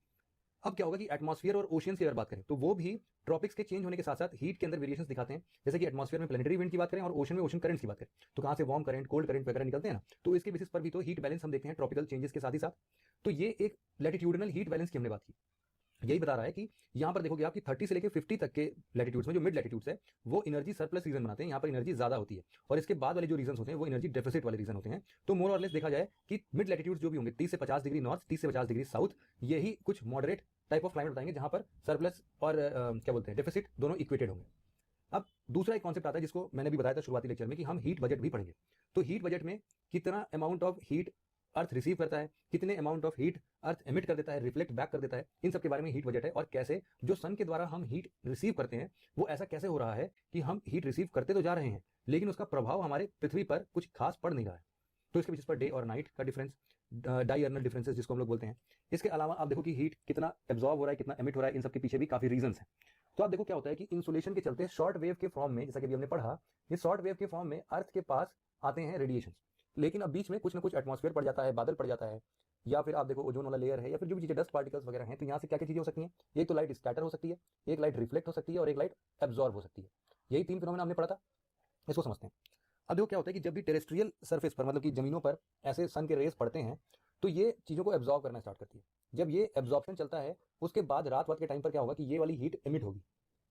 अब क्या होगा कि एटमॉस्फेयर और ओशियंस की अगर बात करें तो वो भी ट्रॉपिक्स के चेंज होने के साथ साथ हीट के अंदर वेरिएशंस दिखाते हैं। जैसे कि एटमॉस्फेयर में प्लैनेटरी विंड की बात करें और ओशन में ओशन करंट्स की बात करें, तो कहां से वार्म करंट कोल्ड करंट वगैरह निकलते हैं ना, तो इसके बेसिस पर भी तो हीट बैलेंस हम देखते हैं ट्रॉपिकल चेंजेस के साथ ही साथ। तो ये एक लैटिट्यूडिनल हीट बैलेंस की हमने बात की, यही बता रहा है कि यहाँ पर देखोगे आप कि 30 से लेकर 50 तक के लैटिट्यूड्स में जो मिड लैटिट्यूड्स है वो एनर्जी सरप्लस रीजन बनाते हैं, यहाँ पर एनर्जी ज्यादा होती है, और इसके बाद वाले जो रीजन होते हैं वो एनर्जी डेफिसिट वाले रीजन होते हैं। तो मोर और लेस देखा जाए कि मिड लैटिट्यूड्स जो भी होंगे 30 से 50 डिग्री नॉर्थ, 30 से 50 डिग्री साउथ, यही कुछ मॉडरेट टाइप ऑफ क्लाइमेट बताएंगे जहां पर सरप्लस और क्या बोलते हैं डेफिसिट दोनों इक्वेटेड होंगे। अब दूसरा एक कॉन्सेप्ट आता है जिसको मैंने भी बताया था शुरुआती लेक्चर में कि हम हीट बजट भी पढ़ेंगे। तो हीट बजट में कितना amount of heat earth receive करता है, कितने amount of heat earth emit कर देता है, रिफ्लेक्ट बैक कर देता है, इन सब के बारे में हीट बजट है। और कैसे जो सन के द्वारा हम हीट रिसीव करते हैं वो ऐसा कैसे हो रहा है कि हम हीट रिसीव करते तो जा रहे हैं लेकिन उसका प्रभाव हमारे पृथ्वी पर कुछ खास पड़ नहीं रहा है। तो इसके बेसिस पर डे और नाइट का डिफरेंस, डायर्नल डिफरेंसेस जिसको हम लोग बोलते हैं। इसके अलावा आप देखो कि हीट कितना एब्जॉर्ब हो रहा है, कितना एमिट हो रहा है, इन सब के पीछे भी काफी रीजंस हैं। तो आप देखो क्या होता है कि इंसुलेशन के चलते शॉर्ट वेव के फॉर्म में, जैसा कि अभी हमने पढ़ा, ये शॉर्ट वेव के फॉर्म में अर्थ के पास आते हैं रेडिएशन, लेकिन अब बीच में कुछ ना कुछ एटमॉस्फेयर पड़ जाता है, बादल पड़ जाता है, या फिर आप देखो ओजोन वाला लेयर है, या फिर जो भी चीजें डस्ट पार्टिकल्स वगैरह हैं, तो यहाँ से क्या क्या चीजें हो सकती हैं, एक तो लाइट स्कैटर हो सकती है, एक लाइट रिफ्लेक्ट हो सकती है, और एक लाइट एब्जॉर्ब हो सकती है। यही तीन फिनोमेना हमने पढ़ा था, इसको समझते हैं। अब देखो क्या होता है कि जब भी टेरेस्ट्रियल सरफेस पर, मतलब कि जमीनों पर ऐसे सन के रेस पड़ते हैं, तो ये चीजों को एब्जॉर्ब करना स्टार्ट करती है। जब ये एब्जॉर्प्शन चलता है, उसके बाद रात के टाइम पर क्या होगा कि ये वाली हीट एमिट होगी।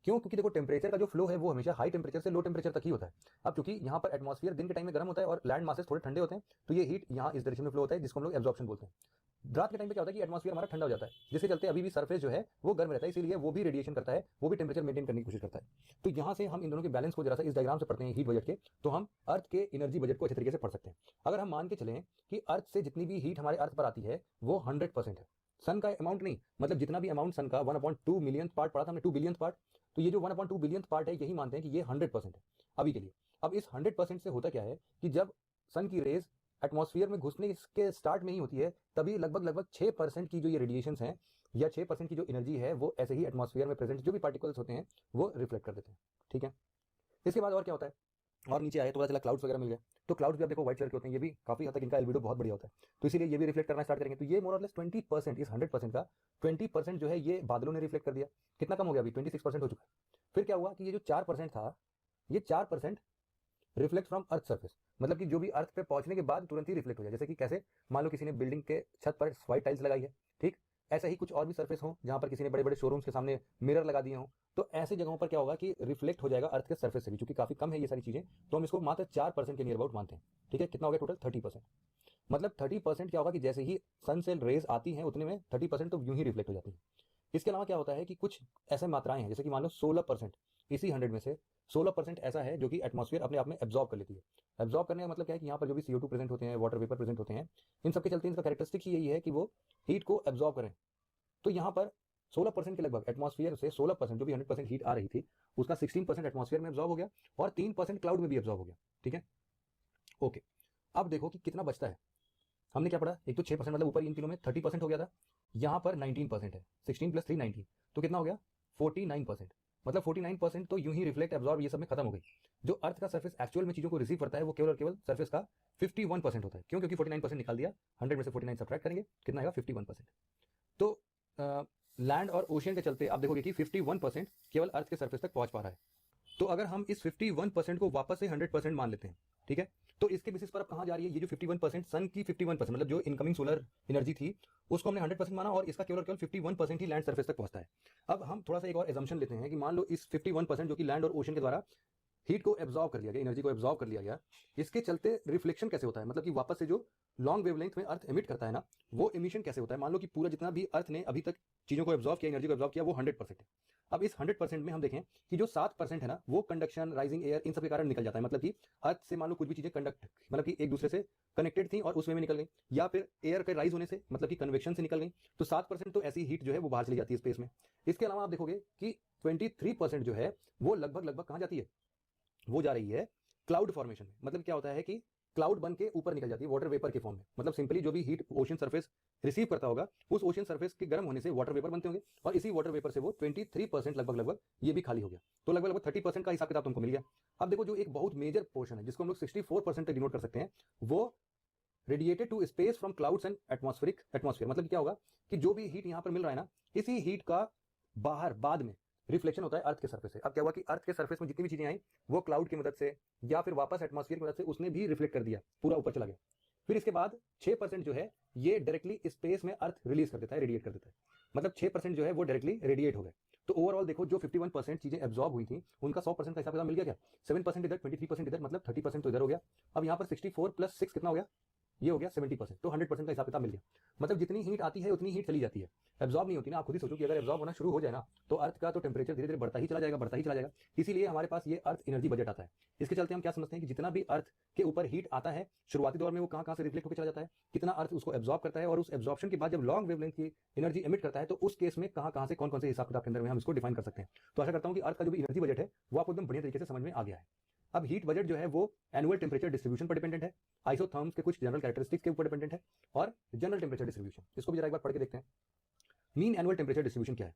क्यों? क्योंकि देखो टेम्परेचर का जो फ्लो है वो हमेशा हाई टेम्परेचर से लो टेम्परेचर तक ही होता है। अब क्योंकि यहाँ पर एटमॉस्फेयर दिन के टाइम में गर्म होता है और लैंड मासेस थोड़े ठंडे होते हैं, तो ये हीट यहाँ इस डायरेक्शन में फ्लो होता है, जिसको हम लोग एब्जॉर्प्शन बोलते हैं। रात के टाइम पे क्या होता है कि एटमॉस्फेयर हमारा ठंडा हो जाता है, जिसके चलते अभी भी सरफेस जो है वो गर्म रहता है, इसीलिए वो भी रेडिएशन करता है, वो भी टेम्परेचर मेंटेन करने की कोशिश करता है। तो यहाँ से हम इन दोनों के बैलेंस को जरा सा इस डायग्राम से पढ़ते हैं हीट बजट के, तो हम अर्थ के एनर्जी बजट को अच्छे तरीके से पढ़ सकते हैं। अगर हम मान के चलें कि अर्थ से जितनी भी हीट हमारे अर्थ पर आती है वो 100% है, सन का अमाउंट नहीं, मतलब जितना भी अमाउंट सन का 1/2 मिलियन पार्ट पढ़ा था हमने, 2 बिलियन पार्ट, तो ये जो 1/2 बिलियन पार्ट है, यही मानते हैं कि ये 100% है अभी के लिए। अब इस 100% से होता क्या है कि जब सन की रेज एटमॉस्फेयर में घुसने के स्टार्ट में ही होती है, तभी लगभग 6% की जो ये रेडिएशंस हैं, या 6% की जो एनर्जी है, वो ऐसे ही एटमॉस्फेयर में प्रेजेंट जो भी पार्टिकल्स होते हैं वो रिफ्लेक्ट कर देते हैं। ठीक है, इसके बाद और क्या होता है, और नीचे आए तो पता चला क्लाउड्स वगैरह मिल गए। तो क्लाउड्स भी आप देखो व्हाइट कलर के होते हैं, ये भी काफी हद तक इनका एल्बिडो बहुत बढ़िया होता है, तो इसीलिए ये भी रिफ्लेक्ट करना स्टार्ट करेंगे। तो ये मोर और लेस 20%, इस 100% का 20% जो है ये बादलों ने रिफ्लेक्ट कर दिया। कितना कम हो गया, अभी 26% हो चुका है। फिर क्या हुआ कि ये जो 4% था, ये 4% रिफ्लेक्ट फ्रॉम अर्थ सर्फेस, मतलब कि जो भी अर्थ पे पहुंचने के बाद तुरंत ही रिफ्लेक्ट हो जाए। जैसे कि कैसे, मान लो किसी ने बिल्डिंग के छत पर व्हाइट टाइल्स लगाई है, ठीक, ऐसा ही कुछ और भी सर्फेस हो जहां पर किसी ने बड़े बड़े शोरूम्स के सामने मिरर लगा दिए हो, तो ऐसे जगहों पर क्या होगा कि रिफ्लेक्ट हो जाएगा अर्थ के सर्फेस से भी, चूंकि काफी कम है ये सारी चीजें, तो हम इसको मात्र 4% के नियर अबाउट मानते हैं। ठीक है, कितना हो गया टोटल, 30%। मतलब 30% क्या होगा कि जैसे ही सन से रेज आती हैं उतने में 30% तो यूं ही रिफ्लेक्ट हो जाती है। इसके अलावा क्या होता है कि कुछ ऐसे मात्राएं हैं, जैसे कि मान लो 16%, इसी 100 में से 16% ऐसा है जो कि एटमॉस्फेयर अपने आप में एब्जॉर्ब कर लेती है। एब्जॉर्ब करने का मतलब क्या है कि यहाँ पर जो भी CO2 प्रेजेंट होते हैं, वाटर वेपर प्रेजेंट होते हैं, इन सबके चलते इनका कैरेक्टरिस्टिक ही यही है कि वो हीट को एब्जॉर्ब करें। तो यहाँ पर 16% के लगभग एटमॉस्फेयर से 16% जो भी 100% हीट आ रही थी, उसका 16% एटमॉस्फेयर में एब्जॉर्ब हो गया और 3% क्लाउड में भी एब्जॉर्ब हो गया। ठीक है, ओके। अब देखो कि कितना बचता है। हमने क्या पढ़ा, एक तो 6% मतलब ऊपर इन तीनों में 30% हो गया था, यहाँ पर 19% है, 16 + 3 19, तो कितना हो गया 49%। मतलब 49% तो यूं ही रिफ्लेक्ट एब्जॉर्ब ये सब में खत्म हो गई। जो अर्थ का सर्फेस एक्चुअल में चीजों को रिसीव करता है वो केवल और केवल सर्फेस का 51% होता है। क्यों? क्योंकि 49% निकाल दिया, 100 में से 49 सब्ट्रैक्ट करेंगे, कितना आएगा 51%। तो लैंड और ओशियन के चलते आप देखोगे कि 51% केवल अर्थ के सर्फेस तक पहुंच पा रहा है। तो अगर हम इस 51% को वापस से 100% मान लेते हैं, ठीक है, तो इसके बेसिस पर अब कहां जा रही है ये जो 51%, सन की 51%, मतलब जो इनकमिंग सोलर एनर्जी थी उसको हमने 100% माना, और इसका केवल 51% ही लैंड सर्फेस तक पहुंचता है। अब हम थोड़ा सा एक और एजम्पशन लेते हैं कि मान लो इस 51% जो कि लैंड और ओशन के द्वारा हीट को एब्जॉर्ब कर लिया गया, एनर्जी को एब्जॉर्ब कर लिया गया, इसके चलते रिफ्लेक्शन कैसे होता है, मतलब कि वापस से जो लॉन्ग वेवलेंथ में अर्थ एमिट करता है ना, वो एमिशन कैसे होता है। मान लो कि पूरा जितना भी अर्थ ने अभी तक चीजों को एब्जॉर्ब किया, एनर्जी को एब्जॉर्ब किया, वो 100% है। अब इस 100% में हम देखें कि जो 7% है ना, वो कंडक्शन, राइजिंग एयर, इन सब के कारण निकल जाता है। मतलब कि अर्थ से मान लो कुछ भी चीजें कंडक्ट, मतलब कि एक दूसरे से कनेक्टेड थी और उसमें में निकल गई, या फिर एयर के राइज होने से, मतलब कि कन्वेक्शन से निकल गई, तो 7% तो ऐसी हीट जो है वो बाहर चली जाती है स्पेस में। इसके अलावा आप देखोगे कि 23% जो है वो लगभग कहां जाती है, वो जा रही है क्लाउड फॉर्मेशन में। मतलब क्या होता है कि क्लाउड बन के ऊपर निकल जाती है वाटर वेपर के फॉर्म में। मतलब सिंपली जो भी हीट ओशन सरफेस रिसीव करता होगा, उस ओशन सरफेस के गर्म होने से वाटर वेपर बनते होंगे, और इसी वाटर वेपर से वो 23% लगभग ये भी खाली हो गया। तो लगभग 30% का हिसाब किताब तुमको मिल गया। अब देखो जो एक बहुत मेजर पोर्शन है जिसको हम लोग 64% डिनोट कर सकते हैं, वो radiated to space from clouds and atmosphere. मतलब क्या होगा कि जो भी हीट यहां पर मिल रहा है ना, इसी हीट का बाहर बाद में रिफ्लेक्शन होता है अर्थ के सरफेस से। अब क्या हुआ कि अर्थ के सरफेस में जितनी भी चीजें आई वो क्लाउड की मदद से या फिर वापस एटमॉस्फेयर की मदद से उसने भी रिफ्लेक्ट कर दिया, पूरा ऊपर चला गया। फिर इसके बाद 6% जो है ये डायरेक्टली स्पेस में अर्थ रिलीज कर देता है, रेडिएट कर देता है। मतलब 6% जो है वो डायरेक्टली रेडिएट हो गए। तो ओवरऑल देखो जो 51% चीजें एब्जॉर्ब हुई थी, उनका 100% का हिसाब किताब मिल गया क्या, 7% इधर, 23% इधर, मतलब 30% तो इधर हो गया। अब यहाँ पर 64 + 6 कितना हो गया, ये हो गया 70%। तो 100% का हिसाब किताब मिल गया। मतलब जितनी हीट आती है उतनी हीट चली जाती है, एब्जॉर्ब नहीं होती ना। आप खुद ही सोचो कि अगर एब्जॉर्ब होना शुरू हो जाए ना, तो अर्थ का तो टेम्परेचर धीरे धीरे बढ़ता ही चला जाएगा। इसीलिए हमारे पास ये अर्थ एनर्जी बजट आता है। इसके चलते हम क्या समझते हैं कि जितना भी अर्थ के ऊपर हीट आता है शुरुआती दौर में, वो कहां से रिफ्लेक्ट होकर चला जाता है, कितना अर्थ उसको एब्जॉर्ब करता है, और उस एब्जॉर्प्शन के बाद जब लॉन्ग वेवलेंथ की एनर्जी एमिट करता है, तो उस केस में कहां से कौन से हिसाब किताब के अंदर में हम इसको डिफाइन कर सकते हैं। तो आशा करता हूं कि अर्थ का जो भी एनर्जी बजट है वो आपको एकदम बढ़िया तरीके से समझ में आ गया है। अब हीट बजट जो है वो एनुअल टेम्परेचर डिस्ट्रीब्यूशन पर डिपेंडेंट है, आइसोथर्म्स के कुछ जनरल कैरेक्टरिस्टिक्स के ऊपर डिपेंडेंट है, और जनरल टेम्परेचर डिस्ट्रीब्यूशन। इसको भी जरा एक बार पढ़ के देखते हैं। मीन एनुअल टेम्परेचर डिस्ट्रीब्यूशन क्या है।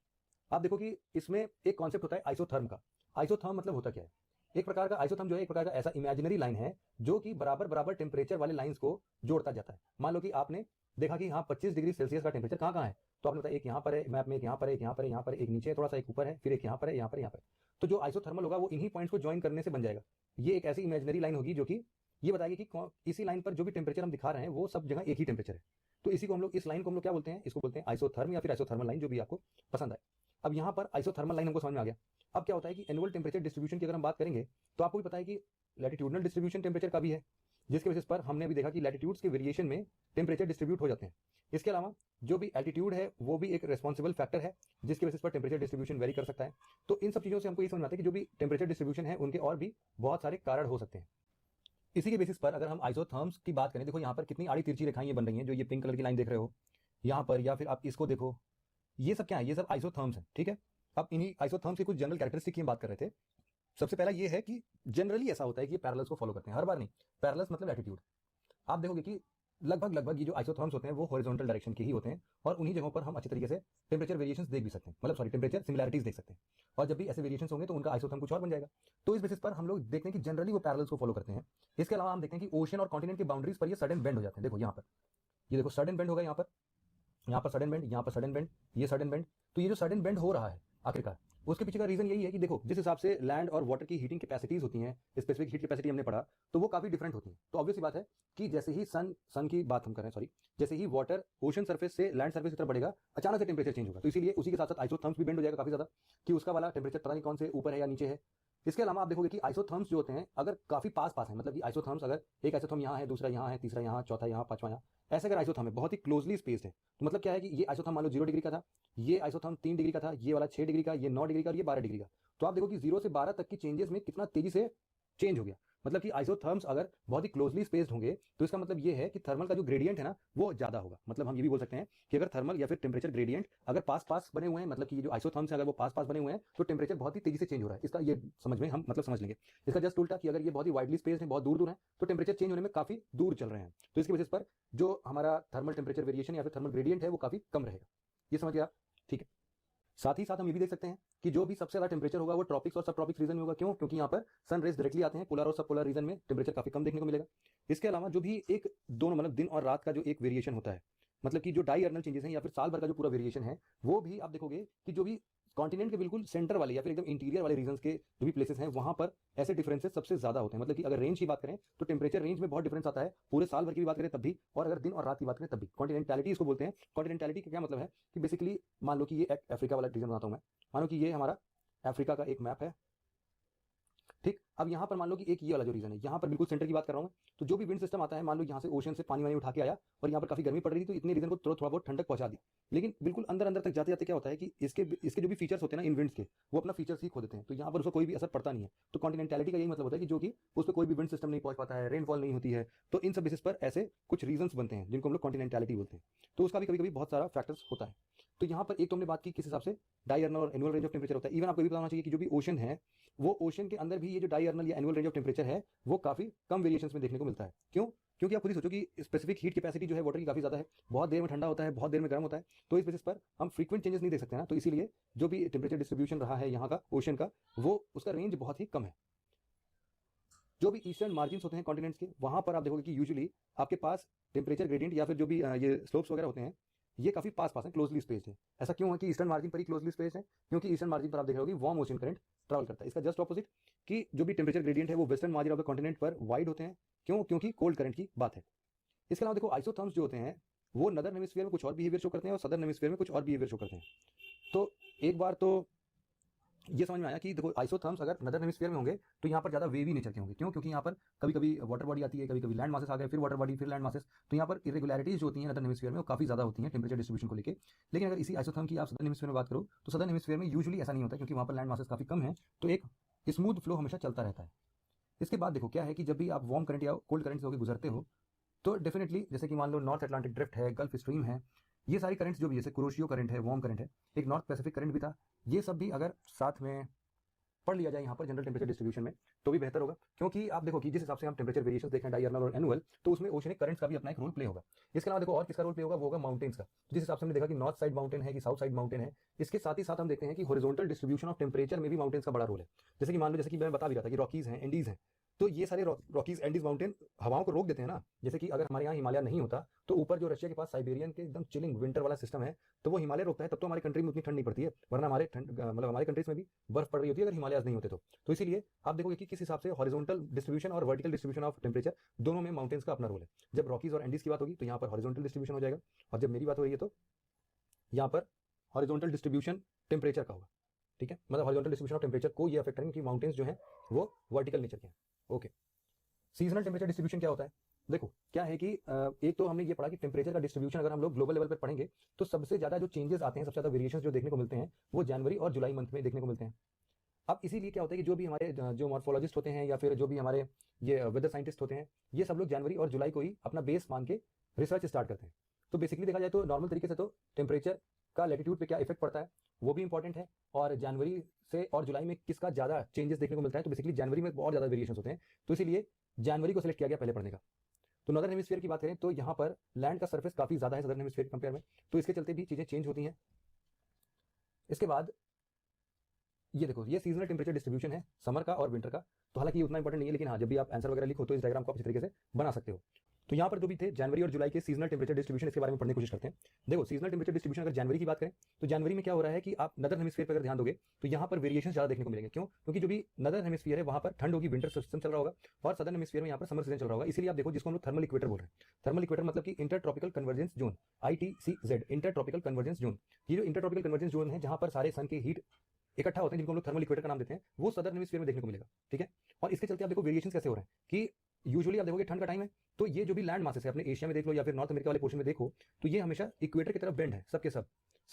आप देखो कि इसमें एक कॉन्सेप्ट होता है आइसोथर्म का। आइसोथर्म मतलब होता क्या है? एक प्रकार का आइसोथर्म जो है एक प्रकार का ऐसा इमेजिनरी लाइन है जो कि बराबर बराबर टेम्परेचर वाले लाइंस को जोड़ता जाता है। मान लो कि आपने देखा कि हाँ 25 डिग्री सेल्सियस का टेम्परेचर कहाँ कहाँ है, तो आपने बताया एक यहाँ पर है मैप में, एक यहाँ पर है, एक यहाँ पर है, यहाँ पर है, एक नीचे है थोड़ा सा, एक ऊपर है, फिर एक यहाँ पर है, यहाँ पर, यहाँ पर। तो जो आइसोथर्मल होगा वो इन्हीं पॉइंट्स को ज्वाइन करने से बन जाएगा। ये एक ऐसी इमेजिनरी लाइन होगी जो कि ये बताएगी कि इसी लाइन पर जो भी टेम्परेचर हम दिखा रहे हैं वो सब जगह एक ही टेम्परेचर है। तो इसी को हम लोग, इस लाइन को हम लोग क्या बोलते हैं? इसको बोलते हैं आइसोथर्म या फिर आइसोथर्मल लाइन, जो भी आपको पसंद आए। अब यहाँ पर आइसोथर्मल लाइन हमको समझ में आ गया। अब क्या होता है कि एनुअल टेम्परेचर डिस्ट्रीब्यूशन की अगर हम बात करेंगे तो आपको भी पता है कि लैटिट्यूडनल डिस्ट्रीब्यूशन टेम्परेचर का भी है, जिसके बेसिस पर हमने भी देखा कि लैटिट्यूड्स के वेरिएशन में टेम्परेचर डिस्ट्रीब्यूट हो जाते हैं। इसके अलावा जो भी एल्टीट्यूड है वो भी एक रेस्पॉन्सिबल फैक्टर है जिसके बेसिस पर टेम्परेचर डिस्ट्रीब्यूशन वेरी कर सकता है। तो इन सब चीज़ों से हमको ये समझ में आता है कि जो भी टेम्परेचर डिस्ट्रीब्यूशन है उनके और भी बहुत सारे कारण हो सकते हैं। इसी के बेसिस पर अगर हम आइसोथर्म्स की बात करें, देखो यहाँ पर कितनी आड़ी तिरछी रेखाएं ये बन रही हैं, जो ये पिंक कलर की लाइन देख रहे हो यहाँ पर, या फिर आप इसको देखो, ये सब क्या है? ये सब आइसोथर्म्स हैं, ठीक है। अब इन्हीं आइसोथर्म्स की कुछ जनरल कैरेक्टरिस्टिक की हम बात कर रहे थे। सबसे पहला ये है कि जनरली ऐसा होता है कि ये पैरेलल्स को फॉलो करते हैं, हर बार नहीं। पैरेलल्स मतलब एटीट्यूड। आप देखोगे कि लगभग ये जो आइसोथर्म्स होते हैं वो हॉरिजॉन्टल डायरेक्शन के ही होते हैं, और उन्हीं जगहों पर हम अच्छे तरीके से टेम्परेचर वेरिएशंस देख भी सकते हैं, मतलब सॉरी टेम्परेचर सिमिलैरिटीज देख सकते हैं। और जब भी ऐसे वेरिएशंस होंगे तो उनका आइसोथर्म कुछ और बन जाएगा। तो इस बेसिस पर हम लोग देखते हैं कि जनरली वो पैरेलल्स को फॉलो करते हैं। इसके अलावा हम देखते हैं कि ओशन और कॉन्टिनेंट की बाउंड्रीज पर ये सडन बेंड हो जाते हैं। देखो यहाँ पर, ये देखो सडन बेंड होगा, यहाँ पर सडन बेंड, यहाँ पर सडन बेंड, ये सडन बेंड। तो ये जो सडन बेंड हो रहा है आखिरकार उसके पीछे का रीजन यही है कि देखो जिस हिसाब से लैंड और वाटर की हीटिंग कैपेसिटीज होती हैं, स्पेसिफिक हीट कैपेसिटी हमने पढ़ा, तो वो काफी डिफरेंट होती है। तो ऑब्वियस सी बात है कि जैसे ही सन की बात हम करें, सॉरी, जैसे ही वाटर ओशन सर्फेस से लैंड सर्फेस की तरफ बढ़ेगा, अचानक से टेम्परेचर चेंज होगा। तो इसीलिए उसी के साथ साथ आइसोथर्म्स भी बेंड हो जाएगा काफी ज्यादा, कि उसका वाला टेम्परेचर पता नहीं कौन से ऊपर है या नीचे है। इसके अलावा आप देखोगे कि आइसोथर्म्स जो होते हैं अगर काफी पास पास है, मतलब कि आइसोथर्म्स अगर एक आइसोथर्म यहाँ है, दूसरा यहाँ है, तीसरा यहाँ, चौथा यहाँ, पांचवा यहाँ, ऐसे अगर आइसोथर्म है बहुत ही क्लोजली स्पेस्ड है, तो मतलब क्या है कि ये आइसोथर्म मान लो 0 डिग्री का था, ये आइसोथर्म 3 डिग्री का था, ये वाला 6 डिग्री का, ये 9 डिग्री का और ये 12 डिग्री का। तो आप देखो कि 0 से 12 तक की चेंजेस में कितना तेजी से चेंज हो गया। मतलब कि आइसोथर्म्स अगर बहुत ही क्लोजली स्पेस्ड होंगे तो इसका मतलब ये है कि थर्मल का जो ग्रेडियंट है ना वो ज्यादा होगा। मतलब हम ये भी बोल सकते हैं कि अगर थर्मल या फिर टेम्परेचर ग्रेडियंट अगर पास पास बने हुए हैं, मतलब कि ये जो आइसोथर्म्स है अगर वो पास पास बने हुए हैं तो टेम्परेचर बहुत ही तेजी से चेंज हो रहा है। इसका ये समझ में हम मतलब समझ लेंगे। इसका जस्ट उल्टा कि अगर ये बहुत ही वाइडली स्पेस्ड है, बहुत दूर दूर है, तो टेम्परेचर चेंज होने में काफी दूर चल रहे हैं। तो इसकी वजह पर जो हमारा थर्मल टेम्परेचर वेरिएशन या फिर थर्मल ग्रेडियंट है वो काफी कम रहेगा। ये समझ गया आप? ठीक है। साथ ही साथ हम ये भी देख सकते हैं कि जो भी सबसे ज्यादा टेम्परेचर होगा वो ट्रॉपिक्स और सब ट्रॉपिक्स रीजन में होगा। क्यों? क्योंकि यहाँ पर सन रेज डायरेक्टली आते हैं। पोलर और सब पोलर रीजन में टेम्परेचर काफी कम देखने को मिलेगा। इसके अलावा जो भी एक दोनों मतलब दिन और रात का जो एक वेरिएशन होता है, मतलब कि जो डायर्नल चेंजेस हैं या फिर साल भर का जो पूरा वेरिएशन है, वो भी आप देखोगे कि जो भी कॉन्टिनेंट के बिल्कुल सेंटर वाले या फिर एकदम इंटीरियर वाले रीजन के जो भी प्लेसेस हैं वहां पर ऐसे डिफरेंसेस सबसे ज्यादा होते हैं। मतलब कि अगर रेंज की बात करें तो टेम्परेचर रेंज में बहुत डिफरेंस आता है, पूरे साल भर की भी बात करें तब भी, और अगर दिन और रात की बात करें तब भी। कॉन्टिनेंटैलिटी इसको बोलते हैं। कॉन्टिनेंटैलिटी का क्या मतलब है कि बेसिकली मान लो कि ये अफ्रीका वाला रीजन बनाता हूं मैं, मानो कि ये हमारा अफ्रीका का एक मैप है, ठीक। अब यहाँ पर मान लो कि एक ये वाला जो रीजन है, यहाँ पर बिल्कुल सेंटर की बात कर रहा हूँ मैं, तो जो भी विंड सिस्टम आता है, मान लो यहाँ से ओशन से पानी वानी उठा के आया और यहाँ पर काफी गर्मी पड़ रही थी, तो इतने रीजन को थोड़ा बहुत ठंडक पहुंचा दी। लेकिन बिल्कुल अंदर अंदर तक जाते जाते क्या होता है कि इसके जो भी फीचर्स होते हैं ना इन विंड्स के, वो अपना फीचर्स ही खो देते हैं, तो यहाँ पर उसका कोई भी असर पड़ता नहीं है। तो कॉन्टिनेंटैलिटी का यही मतलब होता है कि जो कि उस पर कोई भी विंड सिस्टम नहीं पहुंच पाता है, रेनफॉल नहीं होती है। तो इन सब बेसिस पर ऐसे कुछ रीजंस बनते हैं जिनको हम लोग कॉन्टिनेंटैलिटी बोलते हैं। तो उसका भी कभी कभी बहुत सारा फैक्टर्स होता है। तो यहाँ पर एक तो हमने बात की किस हिसाब से डायर्नल और एनुअल रेंज ऑफ टेम्परेचर होता है। इवन आपको भी पता होना चाहिए कि जो भी ओशन है वो ओशन के अंदर भी ये जो डायर्नल या एनुअल रेंज ऑफ टेम्परेचर है वो काफी कम वेरिएशंस में देखने को मिलता है। क्यों? क्योंकि आप खुद ही सोचो कि स्पेसिफिक हीट कैपेसिटी जो है वाटर की काफी ज्यादा है, बहुत देर में ठंडा होता है, बहुत देर में गर्म होता है। तो इस बेसिस पर हम फ्रीक्वेंट चेंजेस नहीं देख सकते ना, तो इसीलिए जो भी टेम्परेचर डिस्ट्रीब्यूशन रहा है यहाँ का ओशन का, वो उसका रेंज बहुत ही कम है। जो भी ईस्टर्न मार्जिन होते हैं कॉन्टिनेंट्स के, वहां पर आप देखोगे कि यूजुअली आपके पास टेम्परेचर ग्रेडियंट या फिर जो भी ये स्लोप्स वगैरह होते हैं ये काफी पास पास है, क्लोजली स्पेस्ड है। ऐसा क्यों है कि ईस्टर्न मार्जिन पर ही क्लोजली स्पेस्ड है? क्योंकि ईस्टर्न मार्जिन पर आप देख रहे हो कि वार्म ओशन करंट ट्रैवल करता है। इसका जस्ट ऑपोजिट कि जो भी टेम्परेचर ग्रेडियंट है वो western margin of the continent पर वाइड होते हैं। क्यों? क्योंकि कोल्ड करंट की बात है। इसके अलावा देखो आइसोथर्म्स जो होते हैं वो नदर्न हेमिस्फीयर में कुछ और बिहेवियर शो करते हैं और सदर्न हेमिस्फीयर में कुछ और बिहेवियर शो करते हैं। तो एक बार तो ये समझ में आया कि देखो आइसोथर्म्स अगर नदर्न हेमिस्फीयर में होंगे तो यहाँ पर ज्यादा वेवी नेचर के होंगे। क्यों? क्योंकि यहाँ पर कभी कभी वाटर बॉडी आती है, कभी कभी लैंड मासेस आ गए, फिर वाटर बॉडी, फिर लैंड मासेस, तो यहाँ पर इरेगुलरिटीज जो होती हैं नदर्न हेमिस्फीयर में वो काफी ज्यादा होती हैं टेम्परेचर डिस्ट्रीब्यूशन को लेकर। लेकिन अगर इसी आइसोथर्म की आप सदर्न हेमिस्फीयर में बात करो तो सदर्न हेमिस्फीयर में यूजुअली ऐसा नहीं होता, क्योंकि वहाँ पर लैंड मासेस काफी कम है, तो एक स्मूथ फ्लो हमेशा चलता रहता है। इसके बाद देखो क्या है कि जब भी आप वार्म करंट या कोल्ड करंट से होकर गुजरते हो तो डेफिनेटली जैसे कि मान लो नॉर्थ अटलांटिक ड्रिफ्ट है, गल्फ स्ट्रीम है, ये सारी करंट्स जो भी जैसे कुरोशियो करंट है, वार्म करंट है, एक नॉर्थ पैसिफिक करंट भी था, ये सब भी अगर साथ में पढ़ लिया जाए यहाँ पर जनरल टेम्परेचर डिस्ट्रीब्यूशन में तो भी बेहतर होगा, क्योंकि आप देखो कि जिस हिसाब से हम टेम्परेचर वेरिएशन देख रहे हैं डायरनल और एनुअल, तो उसमें ओशनिक करंट्स का भी अपना एक रोल प्ले होगा। इसके अलावा देखो और किसका रोल प्ले होगा, वो होगा माउंटेन्स का। जिस हिसाब से हमने देखा कि नॉर्थ साइड माउंटेन है कि साउथ साइड माउंटेन है, इसके साथ ही साथ हम देखते हैं कि हॉरिजॉन्टल डिस्ट्रीब्यूशन ऑफ टेम्परेचर में भी माउंटेन्स का बड़ा रोल है। जैसे कि मान लो, जैसे कि मैं बता भी रहा था कि रॉकीज हैं, एंडीज हैं, तो ये सारे रॉकीज एंडीज माउंटेन हवाओं को रोक देते हैं ना। जैसे कि अगर हमारे यहाँ हिमालय नहीं होता तो ऊपर जो रशिया के पास साइबेरियन के एकदम चिलिंग विंटर वाला सिस्टम है, तो वो हिमालय रोकता है, तब तो हमारे कंट्री में उतनी ठंड नहीं पड़ती है, वरना हमारे ठंड मतलब हमारे कंट्रीज में भी बर्फ पड़ रही होती है अगर हिमालयस नहीं होते तो इसीलिए आप देखोगे कि किस हिसाब से हॉरिजॉन्टल डिस्ट्रीब्यूशन और वर्टिकल डिस्ट्रीब्यूशन ऑफ टेम्परेचर दोनों में माउंटेन्स का अपना रोल है। जब रॉकीज और एंडीज की बात होगी तो यहाँ पर हॉरिजॉन्टल डिस्ट्रीब्यूशन हो जाएगा, और जब मेरी बात हो रही है तो यहाँ पर हॉरिजॉन्टल डिस्ट्रीब्यूशन टेम्परेचर का होगा। ठीक है, मतलब हॉरिजॉन्टल डिस्ट्रीब्यूशन ऑफ टेम्परेचर को ये अफेक्ट करेंगे कि माउंटेन्स जो है वो वर्टिकल नेचर के हैं। ओके, सीजनल टेम्परेचर डिस्ट्रीब्यूशन क्या होता है? देखो क्या है कि एक तो हमने ये पढ़ा कि टेम्परेचर का डिस्ट्रीब्यूशन अगर हम लोग ग्लोबल लेवल पर पढ़ेंगे तो सबसे ज्यादा जो चेंजेस आते हैं, सबसे ज्यादा वेरिएशंस जो देखने को मिलते हैं वो जनवरी और जुलाई मंथ में देखने को मिलते हैं। अब इसीलिए क्या होता है कि जो भी हमारे जो मॉर्फोलॉजिस्ट होते हैं या फिर जो भी हमारे ये वेदर साइंटिस्ट होते हैं, ये सब लोग जनवरी और जुलाई को ही अपना बेस मान के रिसर्च स्टार्ट करते हैं। तो बेसिकली देखा जाए तो नॉर्मल तरीके से तो टेम्परेचर का लैटिट्यूड पे क्या इफेक्ट पड़ता है वो भी इंपॉर्टेंट है, और जनवरी से और जुलाई में किसका ज्यादा चेंजेस देखने को मिलता है, तो बेसिकली जनवरी में बहुत ज्यादा वेरिएशंस होते हैं, तो इसीलिए जनवरी को सिलेक्ट किया गया पहले पढ़ने का। तो नॉर्दर्न हेमिस्फीयर की बात करें तो यहाँ पर लैंड का सरफेस काफी ज्यादा है सदर्न हेमिस्फीयर के कंपेयर में, तो इसके चलते भी चीजें चेंज होती हैं। इसके बाद ये देखो, ये सीजनल टेम्परेचर डिस्ट्रीब्यूशन है समर का और विंटर का। तो हालांकि ये उतना इंपॉर्टेंट नहीं है, लेकिन हाँ जब भी आप आंसर वगैरह लिखो तो इस डायग्राम को आप इस तरीके से बना सकते हो। तो यहाँ पर जो भी थे जनवरी और जुलाई के सीजनल टेम्परेचर डिस्ट्रीब्यूशन, इसके बारे में पढ़ने की कोशिश करते हैं। देखो सीजनल टेम्परेचर डिस्ट्रीब्यूशन अगर जनवरी की बात करें तो जनवरी में क्या हो रहा है कि आप नदर्न हेमिस्फीयर पर अगर ध्यान दोगे तो यहाँ पर वेरिएशन ज्यादा देखने को मिलेंगे। क्यों? क्योंकि जो भी नदर्न हेमिस्फीयर है वहाँ पर ठंड होगी, विंटर सिस्टम चल रहा होगा, और सदर्न हेमिस्फीयर में यहाँ पर समर सीजन चल रहा होगा। इसीलिए आप देखो जिसको हम लोग थर्मल इक्वेटर बोल रहे हैं। थर्मल इक्वेटर मतलब कि inter tropical convergence zone, ITCZ, inter tropical convergence zone. ये जो इंटर ट्रॉपिकल कन्वर्जेंस जोन है जहाँ पर सारे सन के हीट इकट्ठा होते हैं, जिनको हम लोग थर्मल इक्वेटर का नाम देते हैं, वो सदर्न हेमिस्फीयर में देखने को मिलेगा। ठीक है, और इसके चलते आप देखो वेरिएशन कैसे हो रहे हैं कि यूजुअली आप देखोगे ठंड का टाइम है तो ये जो भी लैंड मासेस है अपने एशिया में देख लो या फिर नॉर्थ अमेरिका वाले पोर्शन में देखो, तो ये हमेशा इक्वेटर की तरफ बेंड है, सबके सब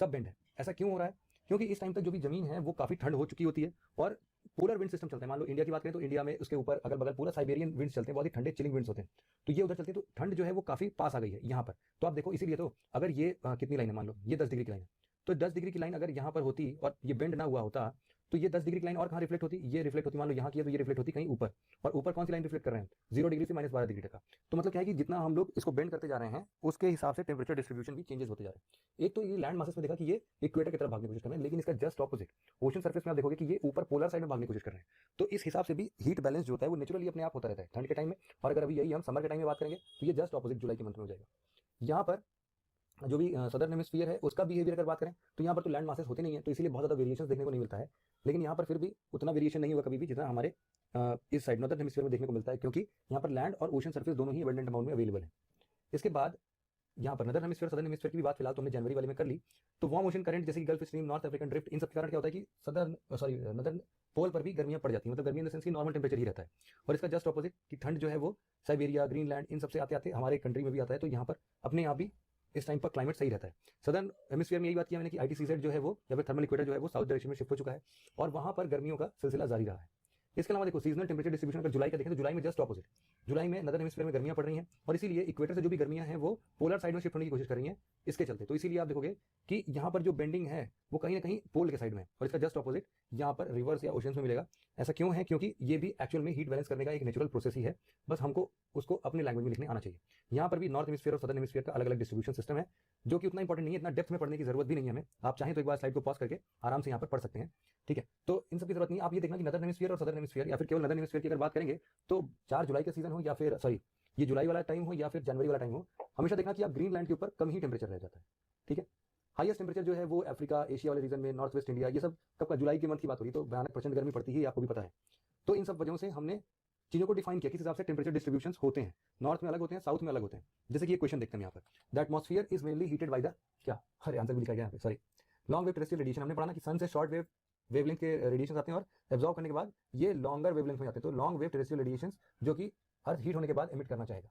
बेंड है। ऐसा क्यों हो रहा है? क्योंकि इस टाइम तक जो भी जमीन है वो काफी ठंड हो चुकी होती है, और पोलर विंड सिस्टम चलता है। मान लो इंडिया की बात करें तो इंडिया में उसके ऊपर अगल बगल पूरा साइबेरियन विंड्स चलते हैं, बहुत ही ठंडे चिलिंग विंड्स होते हैं, तो ये उधर चलते हैं, तो ठंड जो है वो काफी पास आ गई है यहाँ पर। तो आप देखो इसीलिए तो अगर ये कितनी लाइन है, मान लो ये 10 डिग्री की लाइन है, तो 10 डिग्री की लाइन अगर यहाँ पर होती और ये बेंड ना हुआ होता तो ये 10 डिग्री की लाइन और कहाँ रिफ्लेक्ट होती? ये रिफ्लेक्ट होती, मान लो यहाँ की है तो ये रिफ्लेक्ट होती कहीं ऊपर, और ऊपर कौन सी लाइन रिफ्लेक्ट कर रहे हैं? 0 डिग्री से -12 डिग्री तक का। तो मतलब क्या है कि जितना हम लोग इसको बेंड करते जा रहे हैं उसके हिसाब से टेम्परेचर डिस्ट्रीब्यूशन भी चेंजेस होते जा रहे हैं। एक तो ये लैंड मासेस में देखा कि ये इक्वेटर की तरफ भागने की कोशिश कर रहे हैं, लेकिन इसका जस्ट ऑपोजिट ओशन सर्फेस में आप देखोगे कि ये ऊपर पोलर साइड में भागने की कोशिश कर रहे हैं। तो इस हिसाब से भी हीट बैलेंस जो होता है वो नेचुरली अपने आप होता रहता है ठंड के टाइम में, और अगर अभी यही हम समर के टाइम में बात करेंगे तो ये जस्ट ऑपोजिट जुलाई के मंथ में हो जाएगा। यहाँ पर जो भी सदर्न हेमिस्फीयर है उसका बिहेवियर अगर बात करें तो यहाँ पर तो लैंड मासेस होते नहीं है, तो इसलिए बहुत ज़्यादा वेरिएशन देखने को नहीं मिलता है। लेकिन यहाँ पर फिर भी उतना वेरिएशन नहीं हुआ कभी भी जितना हमारे इस साइड नॉर्दर्न हेमिस्फीयर में देखने को मिलता है, क्योंकि यहाँ पर लैंड और ओशन सर्फेस दोनों ही एबंडेंट अमाउंट में अवेलेबल है। इसके बाद यहाँ पर नदर्न हेमिस्फीयर सदर्न हेमिस्फीयर की भी बात फिलहाल तो हमने जनवरी वाले में कर ली। तो वार्म ओशन करंट जैसे कि Gulf Stream, North African drift, इन सब के कारण क्या होता है कि नदर्न पोल पर भी गर्मियां पड़ जाती है, मतलब गर्मी इन द सेंस की नॉर्मल टेम्परेचर ही रहता है। और इसका जस्ट ऑपोजिट कि ठंड जो है वो साइबेरिया, ग्रीनलैंड, इन सबसे आते आते हमारे कंट्री में भी आता है, तो यहाँ पर अपने आप भी इस टाइम पर क्लाइमेट सही रहता है। सदर्न हेमिस्फीयर में यही बात किया मैंने कि ITCZ जो है वो या फिर थर्मल इक्वेटर जो है वो साउथ डायरेक्शन में शिफ्ट हो चुका है, और वहां पर गर्मियों का सिलसिला जारी रहा है। इसके अलावा देखो सीजनल टेम्परेचर डिस्ट्रीब्यूशन अगर जुलाई का देखें तो जुलाई में जस्ट ऑपोजिट, जुलाई में नदर्न हेमिस्फीयर में गर्मियां पड़ रही हैं, और इसीलिए इक्वेटर से जो भी गर्मियां हैं वो पोलर साइड में शिफ्ट होने की कोशिश कर रही हैं इसके चलते। तो इसीलिए आप देखोगे कि यहाँ पर जो बेंडिंग है वो कहीं ना कहीं पोल के साइड में है, और इसका जस्ट ऑपोजिट यहाँ पर रिवर्स या ओशंस में मिलेगा। ऐसा क्यों है? क्योंकि ये भी एक्चुअल में हीट बैलेंस करने का एक नेचुरल प्रोसेस ही है, बस हमको उसको अपने लैंग्वेज में लिखने आना चाहिए। यहाँ पर भी नॉर्थ हेमिस्फीयर और सदर्न हेमिस्फीयर का अलग अलग डिस्ट्रीब्यूशन सिस्टम है, जो कि उतना इंपॉर्टेंट नहीं है, इतना डेप्थ में पढ़ने की जरूरत भी नहीं है हमें। आप चाहें तो एक बार स्लाइड को पॉज करके आराम से यहाँ पर पढ़ सकते हैं। ठीक है, तो इन सब की जरूरत नहीं है। आप ये देखना कि नदर्न हेमिस्फीयर और सदर्न हेमिस्फीयर या फिर केवल नदर्न हेमिस्फीयर की अगर बात करेंगे तो 4 जुलाई का सीजन हो या फिर ये जुलाई वाला टाइम हो या फिर जनवरी वाला टाइम हो, हमेशा देखना कि आप ग्रीनलैंड के ऊपर कम ही टेम्परेचर रह जाता है। ठीक है, हाईएस्ट टेम्परेचर जो है वो अफ्रीका, एशिया वाले रीजन में, नॉर्थ वेस्ट इंडिया, ये सब कब का? जुलाई के मंथ की बात हो रही, तो भयानक प्रचंड गर्मी पड़ती है, आपको भी पता है। तो इन सब वजहों से हमने चीजों को डिफाइन किया किस हिसाब से टेम्परेचर डिस्ट्रीब्यूशन होते हैं। नॉर्थ में अलग होते हैं, साउथ में अलग होते हैं। जैसे कि ये क्वेश्चन देखते हैं यहाँ पर, the atmosphere is mainly heated by the क्या, अरे आंसर भी लिखा गया यहाँ पे, sorry, long wave terrestrial radiation. हमने पढ़ा ना कि सन से शॉर्ट वेवलेंथ के रेडिएशन आते हैं और एब्जॉर्ब करने के बाद ये लॉन्गर वेवलेंथ में जाते हैं, तो लॉन्ग वेव टेरेस्ट्रियल रेडिएशन जो कि अर्थ हीट होने के बाद एमिट करना चाहेगा।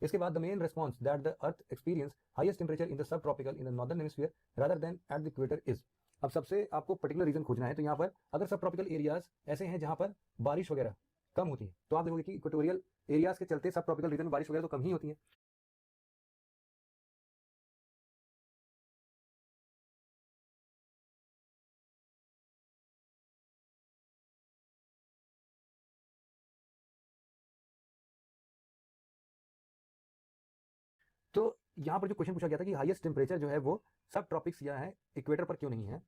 इसके बाद the main response that the earth experience highest temperature in the sub tropical in the northern hemisphere rather than at the equator is. अब सबसे आपको पर्टिकुलर रीजन खोजना है, तो यहाँ पर अगर सब ट्रॉपिकल एरियाज ऐसे हैं जहाँ पर बारिश वगैरह कम होती है, तो आप देखोगे कि इक्वेटोरियल एरियाज के चलते सब ट्रॉपिकल रीजन में बारिश वगैरह तो कम ही होती है। तो यहाँ पर जो क्वेश्चन पूछा गया था कि हाईएस्ट टेम्परेचर जो है वो सब ट्रॉपिक्स या है इक्वेटर पर क्यों नहीं है,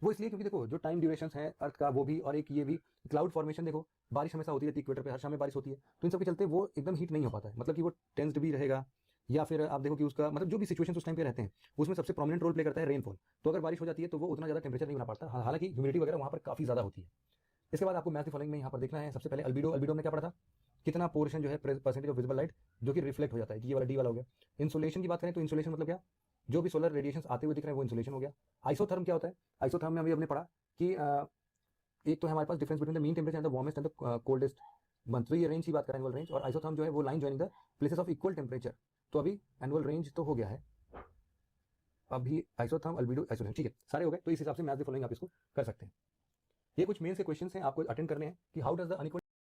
वो इसलिए क्योंकि देखो जो टाइम ड्यूरेशन है अर्थ का वो भी, और एक ये भी क्लाउड फॉर्मेशन, देखो बारिश हमेशा होती रहती है इक्वेटर पे, हर शाम में बारिश होती है, तो इन सब के चलते वो एकदम हीट नहीं हो पाता है, मतलब कि वो टेंस्ड भी रहेगा, या फिर आप देखो कि उसका मतलब जो भी सिचुएशन उस टाइम पे रहते हैं उसमें सबसे प्रोमिनेंट रोल प्ले करता है रेनफॉल। तो अगर बारिश हो जाती है तो वो उतना ज़्यादा टेम्परेचर नहीं बना पाता, हालांकि ह्यूमिडिटी वगैरह वहाँ पर काफ़ी ज़्यादा होती है। इसके बाद आपको मैथ फॉलोइंग में यहाँ पर देखना है, सबसे पहले अल्बिडो, अल्बिडो में क्या पड़ा था, कितना पोर्शन जो है परसेंटेज ऑफ विजिबल लाइट जो कि रिफ्लेक्ट हो जाता है, ये वाला डी वाला हो गया। इंसोलेशन की बात करें तो इंसोलेशन मतलब क्या, जो भी सोलर रेडिएशन आते हुए दिख रहे हैं वो इंसोलेशन हो गया। आइसोथर्म क्या होता है, आइसोथर्म में अभी हमने पढ़ा कि एक तो है हमारे पास difference between the mean temperature and the warmest and the coldest month, तो ये रेंज की बात करें एनुअल रेंज, और आइसोथर्म जो है वो line joining the places of equal temperature. तो अभी एनुअल रेंज तो हो गया है, अभी आइसोथर्म अल्बिडो आइसोलेशन, ठीक है सारे हो गए। तो इस हिसाब से मैथ द फॉलोइंग आप इसको कर सकते हैं। ये कुछ मेन से क्वेश्चंस हैं आपको अटेंड करने हैं कि हाउ डज द अनइक्वल